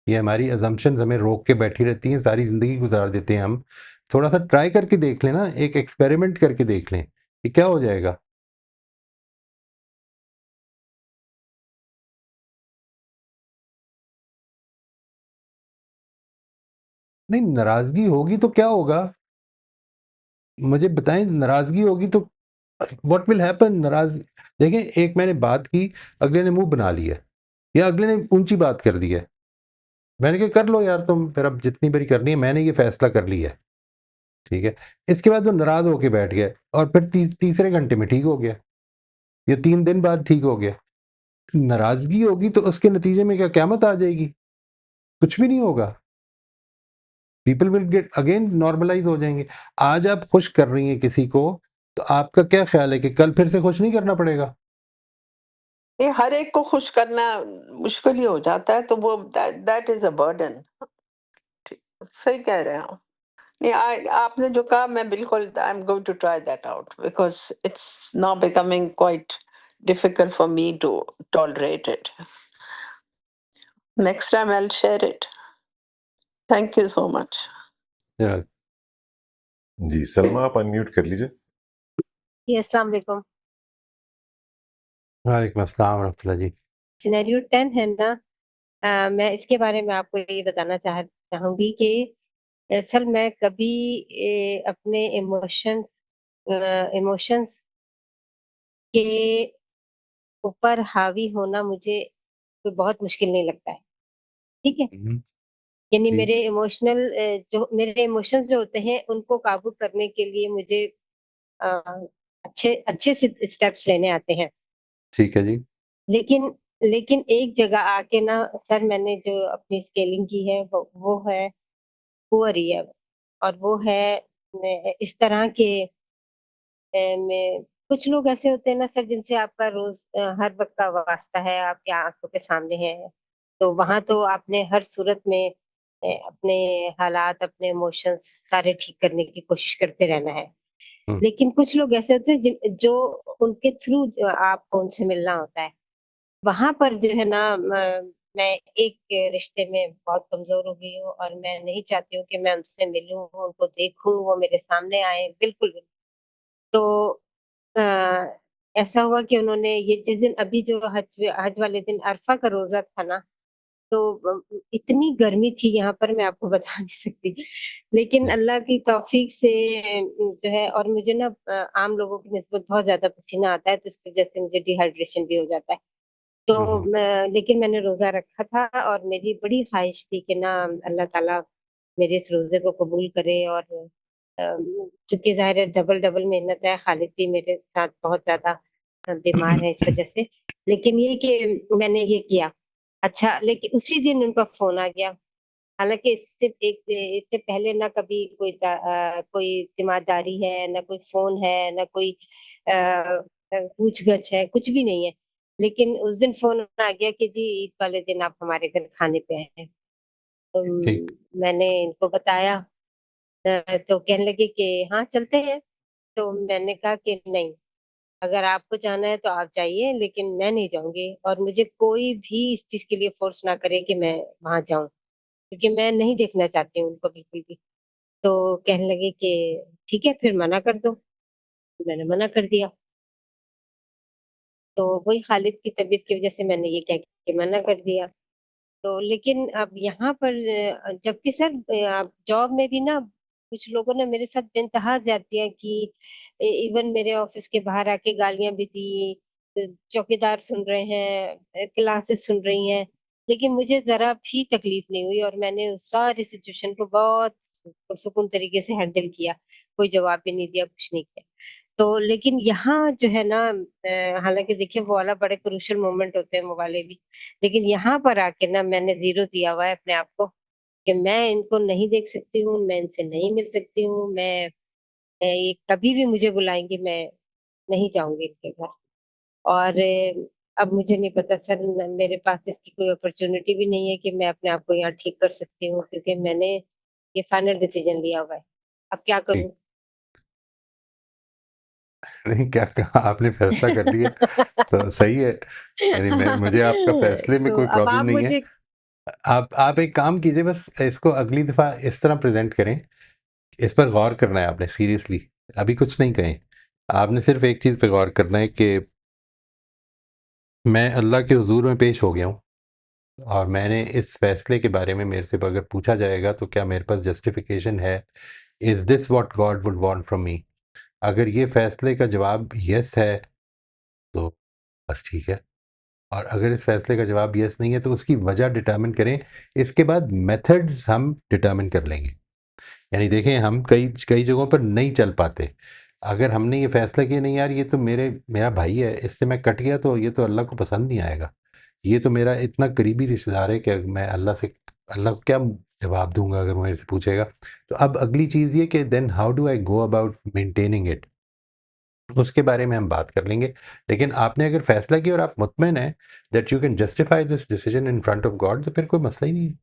ये हमारी अजम्पशंस हमें रोक के बैठी रहती हैं, सारी ज़िंदगी गुजार देते हैं हम। थोड़ा सा ट्राई करके देख लें ना, एक एक्सपेरिमेंट करके देख लें कि क्या हो जाएगा। नहीं, नाराज़गी होगी तो क्या होगा, मुझे बताएं। नाराज़गी होगी तो व्हाट विल हैपन। नाराज़, देखें, एक मैंने बात की, अगले ने मुंह बना लिया, या अगले ने ऊंची बात कर दी है। मैंने कहा कर लो यार तुम, फिर अब जितनी बारी करनी है, मैंने ये फैसला कर लिया है। ठीक है। इसके बाद वो नाराज होके बैठ गया, और फिर तीसरे घंटे में ठीक हो गया, या 3 दिन बाद ठीक हो गया। नाराजगी होगी तो उसके नतीजे में क्या क़यामत आ जाएगी? कुछ भी नहीं होगा। People will get again normalize हो जाएंगे। आज आप खुश कर रही हैं किसी को, तो आपका क्या ख्याल है कि कल फिर से खुश नहीं करना पड़ेगा? ये हर एक को खुश करना मुश्किल ही हो जाता है, तो वो दैट इज अ बर्डन। सही कह रहे हैं आप। नहीं, आपने जो कहा मैं बिल्कुल I am going to try that out because it's now becoming quite difficult for me to tolerate it. Next time I will share it. Thank you so much. Yeah, जी सलमा, आप अनम्यूट कर लीजिए। जी अस्सलाम वालेकुम। वालेकुम अस्सलाम रहमतुल्लाह जी। सिनेरियो 10 है ना। मैं इसके बारे में आपको ये बताना चाहूंगी कि सर मैं कभी अपने इमोशंस के ऊपर हावी होना मुझे कोई बहुत मुश्किल नहीं लगता है। ठीक है? हुँ, यानी मेरे ठीक, जो मेरे इमोशंस जो होते हैं उनको काबू करने के लिए मुझे अ, अच्छे अच्छे से स्टेप्स लेने आते हैं। ठीक है जी। लेकिन लेकिन एक जगह आके ना सर मैंने जो अपनी स्केलिंग की है वो है पुअर ईयर और वो है इस तरह के में कुछ लोग ऐसे होते हैं ना सर जिनसे आपका रोज हर वक्त का वास्ता है, आपकी आंखों के सामने है। तो वहां तो आपने हर सूरत में अपने हालात, अपने इमोशंस सारे ठीक करने की कोशिश करते रहना है। हुँ, लेकिन कुछ लोग ऐसे होते हैं जो उनके थ्रू आपको उनसे मिलना होता है। वहां पर जो है ना मैं एक रिश्ते में बहुत कमजोर हो गई हूँ और मैं नहीं चाहती हूँ कि मैं उनसे मिलूं, उनको देखूं, वो मेरे सामने आए, बिल्कुल भी। तो अ, ऐसा हुआ कि उन्होंने ये जिस दिन अभी जो हज वाले दिन अरफा का रोजा था ना, तो इतनी गर्मी थी यहाँ पर मैं आपको बता नहीं सकती। लेकिन जी। अल्लाह की तौफीक से जो है और मुझे ना आम लोगों की निस्बत बहुत ज्यादा पसीना आता है तो इसकी वजह से मुझे डिहाइड्रेशन भी हो जाता है। तो हुँ, हुँ, लेकिन मैंने रोजा रखा था और मेरी बड़ी ख्वाहिश थी कि ना अल्लाह ताला मेरे इस रोजे को कबूल करे और चूंकि जाहिर है डबल डबल मेहनत है, खालिद भी मेरे साथ बहुत ज्यादा बीमार है इस वजह से। लेकिन ये कि मैंने ये किया। अच्छा, लेकिन उसी दिन उनका फोन आ गया। हालांकि इससे पहले ना कभी कोई जिम्मेदारी है, ना कोई फोन है, ना कोई पूछ गछ है, कुछ भी नहीं है। लेकिन उस दिन फोन आ गया कि जी ईद वाले दिन आप हमारे घर खाने पे आए हैं। तो ठीक, मैंने इनको बताया। तो कहने लगे कि हाँ चलते हैं। तो मैंने कहा कि नहीं, अगर आपको जाना है तो आप जाइए, लेकिन मैं नहीं जाऊंगी और मुझे कोई भी इस चीज के लिए फोर्स ना करे कि मैं वहां जाऊं, क्योंकि मैं नहीं देखना चाहती हूँ उनको बिल्कुल भी। तो कहने लगे कि ठीक है फिर मना कर दो। मैंने मना कर दिया। तो वही खालिद की तबीयत की वजह से मैंने ये कह के मना कर दिया। तो लेकिन अब यहाँ पर जबकि सर जॉब में भी ना कुछ लोगों ने मेरे साथ बेइंतहा ज्यादतियां की। इवन मेरे ऑफिस के बाहर आके गालियां भी दी। चौकीदार सुन रहे हैं, क्लासेस सुन रही हैं। लेकिन मुझे जरा भी तकलीफ नहीं हुई और मैंने उस सारी सिचुएशन को बहुत पुरसुकून तरीके से हैंडल किया। कोई जवाब भी नहीं दिया, कुछ नहीं किया। तो लेकिन यहाँ जो है ना हालांकि देखिए वो वाला बड़े क्रूशियल मोमेंट होते हैं वो वाले भी। लेकिन यहाँ पर आके ना मैंने जीरो दिया हुआ है अपने आप को कि मैं इनको नहीं देख सकती हूँ, मैं इनसे नहीं मिल सकती हूँ। ये कभी भी मुझे बुलाएंगे मैं नहीं जाऊंगी इनके घर। और अब मुझे नहीं पता सर, मेरे पास इसकी कोई अपॉर्चुनिटी भी नहीं है कि मैं अपने आप को यहाँ ठीक कर सकती हूँ, क्योंकि मैंने ये फाइनल डिसीजन लिया हुआ है। अब क्या ठीक। करूँ? नहीं, क्या कहा आपने फैसला कर लिया, तो सही है। यानी मैं मुझे आपका फैसले में तो कोई अब प्रॉब्लम आप नहीं है। मुझे आप एक काम कीजिए, बस इसको अगली दफ़ा इस तरह प्रेज़ेंट करें, इस पर गौर करना है आपने सीरियसली, अभी कुछ नहीं कहें। आपने सिर्फ़ एक चीज़ पे गौर करना है कि मैं अल्लाह के हुज़ूर में पेश हो गया हूँ और मैंने इस फ़ैसले के बारे में मेरे से अगर पूछा जाएगा तो क्या मेरे पास जस्टिफ़िकेशन है? Is this what God would want from me? अगर ये फ़ैसले का जवाब येस है, तो बस ठीक है। और अगर इस फ़ैसले का जवाब येस नहीं है तो उसकी वजह डिटरमिन करें, इसके बाद मेथड्स हम डिटरमिन कर लेंगे। यानी देखें, हम कई कई जगहों पर नहीं चल पाते। अगर हमने ये फ़ैसला किया नहीं यार ये तो मेरा भाई है, इससे मैं कट गया तो ये तो अल्लाह को पसंद नहीं आएगा। ये तो मेरा इतना करीबी रिश्तेदार है कि मैं अल्लाह को क्या जवाब दूँगा अगर वो मेरे से पूछेगा। तो अब अगली चीज़ ये कि then how do I go about maintaining it? उसके बारे में हम बात कर लेंगे। लेकिन आपने अगर फ़ैसला किया और आप मुतमिन हैं that you can justify this decision in front of God, तो फिर कोई मसला ही नहीं है,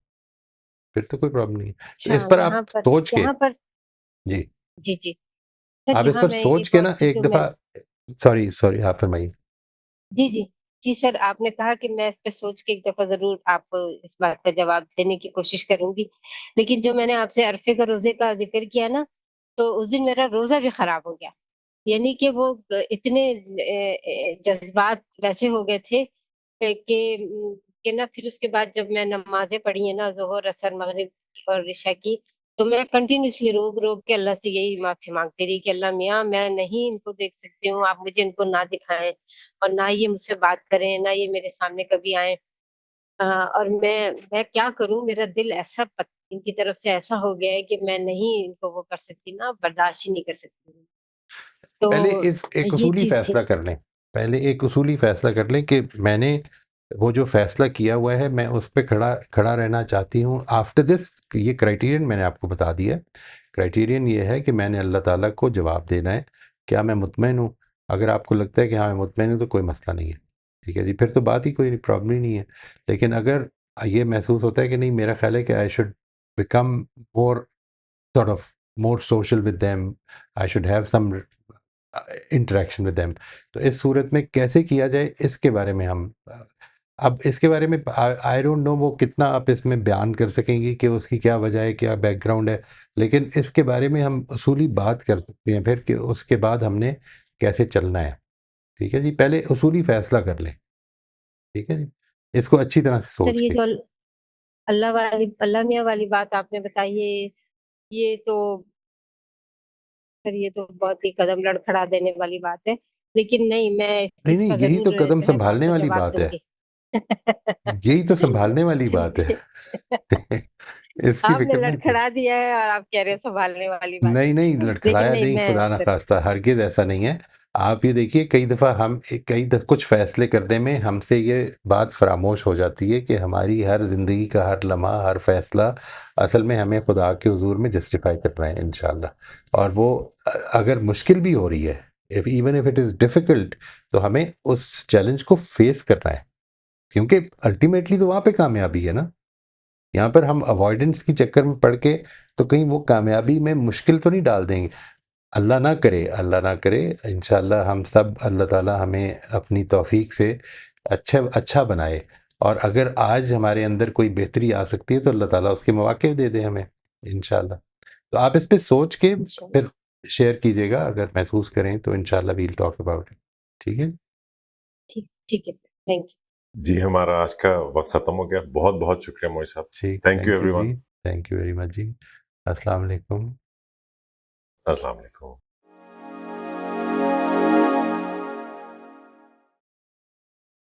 फिर तो कोई प्रॉब्लम नहीं है। तो अच्छा इस पर आप सोच के यहाँ पर जी, जी, जी। सर आप इस यहाँ पर मैं सोच एक के और ना चीज़ एक जो मैं दफ़ा सॉरी आप फरमाइए। जी, जी। जी सर, आपने कहा कि मैं इस पे सोच के एक दफ़ा ज़रूर आपको इस बात का जवाब देने की कोशिश करूँगी। लेकिन जो मैंने आपसे अरफ़े का रोज़े का ज़िक्र किया ना, तो उस दिन मेरा रोज़ा भी ख़राब हो गया। यानी कि वो इतने जज़्बात वैसे हो गए थे कि ना फिर उसके बाद जब मैं नमाज़ें पढ़ी है ना ज़ोहर, असर, मग़रिब और इशा की, तो मैं कंटिन्यूअसली रोक-रोक के अल्लाह से यही माफ़ी माँगती रही कि अल्लाह मियाँ मैं नहीं इनको देख सकती हूँ, आप मुझे इनको ना दिखाएँ और ना ये मुझसे बात करें, ना ये मेरे सामने कभी आएँ। और मैं क्या करूँ, मेरा दिल ऐसा इनकी तरफ से ऐसा हो गया है कि मैं नहीं इनको वो कर सकती ना, बर्दाश्त ही नहीं कर सकती हूँ। पहले तो इस एक ये उसूली चीज़ थी। फैसला कर लें, पहले एक उसूली फैसला कर लें कि मैंने वो जो फैसला किया हुआ है मैं उस पे खड़ा रहना चाहती हूँ। आफ्टर दिस ये क्राइटेरियन मैंने आपको बता दिया है। क्राइटेरियन ये है कि मैंने अल्लाह ताला को जवाब देना है, क्या मैं मुतमईन हूँ? अगर आपको लगता है कि हाँ, मैं मुतमईन हूँ तो कोई मसला नहीं है, ठीक है जी, फिर तो बात ही कोई प्रॉब्लम ही नहीं है। लेकिन अगर ये महसूस होता है कि नहीं, मेरा ख़्याल है कि I should become more sort of more social with them, I should have some interaction with them, तो इस सूरत में कैसे किया जाए इसके बारे में हम अब इसके बारे में आई डोंट नो वो कितना आप इसमें बयान कर सकेंगी कि उसकी क्या वजह है, क्या बैकग्राउंड है, लेकिन इसके बारे में हम उसूली बात कर सकते हैं फिर कि उसके बाद हमने कैसे चलना है। ठीक है जी, पहले उसूली फैसला कर लें, ठीक है जी, इसको अच्छी तरह से सर सोच ये के। जो अल्लाह मियाँ वाली बात आपने बताई है, ये तो सर ये तो बहुत ही कदम लड़खड़ा देने वाली बात है। लेकिन नहीं, मैं इस नहीं चीज़ नहीं, का यही ज़रूर तो कदम जो है वो संभालने आपको वाली जवाब बात है, दूँगी। यही तो संभालने वाली बात है। इसकी आपने फिक्र नहीं की। लड़खड़ा दिया है और आप कह रहे हो सँभालने वाली बात नहीं नहीं, है। लेकिन लड़खड़ाया नहीं, नहीं, खुदा मैं ना ज़रूर खास्ता, हरगिज ऐसा नहीं है। आप ये देखिए, कई दफ़ा कुछ फैसले करने में हमसे ये बात फरामोश हो जाती है कि हमारी हर ज़िंदगी का हर लम्हा, हर फैसला असल में हमें खुदा के हुजूर में जस्टिफाई करना है इंशाल्लाह। और वो अगर मुश्किल भी हो रही है, even if it is difficult, तो हमें उस चैलेंज को फेस करना है, क्योंकि अल्टीमेटली तो वहाँ पे कामयाबी है ना। यहाँ पर हम अवॉइडेंस के चक्कर में पड़ के तो कहीं वो कामयाबी में मुश्किल तो नहीं डाल देंगे। अल्लाह ना करे, अल्लाह ना करे, इंशाल्लाह हम सब, अल्लाह ताला हमें अपनी तौफीक से अच्छा बनाए। और अगर आज हमारे अंदर कोई बेहतरी आ सकती है तो अल्लाह ताला उसके मौके दे दे हमें, इंशाल्लाह। तो आप इस पे सोच के इंशाल्लाह। फिर शेयर कीजिएगा, अगर महसूस करें तो इंशाल्लाह वील टॉक अबाउट इट। ठीक है? ठीक है, थैंक यू। जी, हमारा आज का वक्त खत्म हो गया। बहुत बहुत शुक्रिया मोहित साहब। ठीक, थैंक यू थैंक यू जी, everyone. Thank you very much जी। अस्सलाम वालेकुम। अस्सलाम वालेकुम।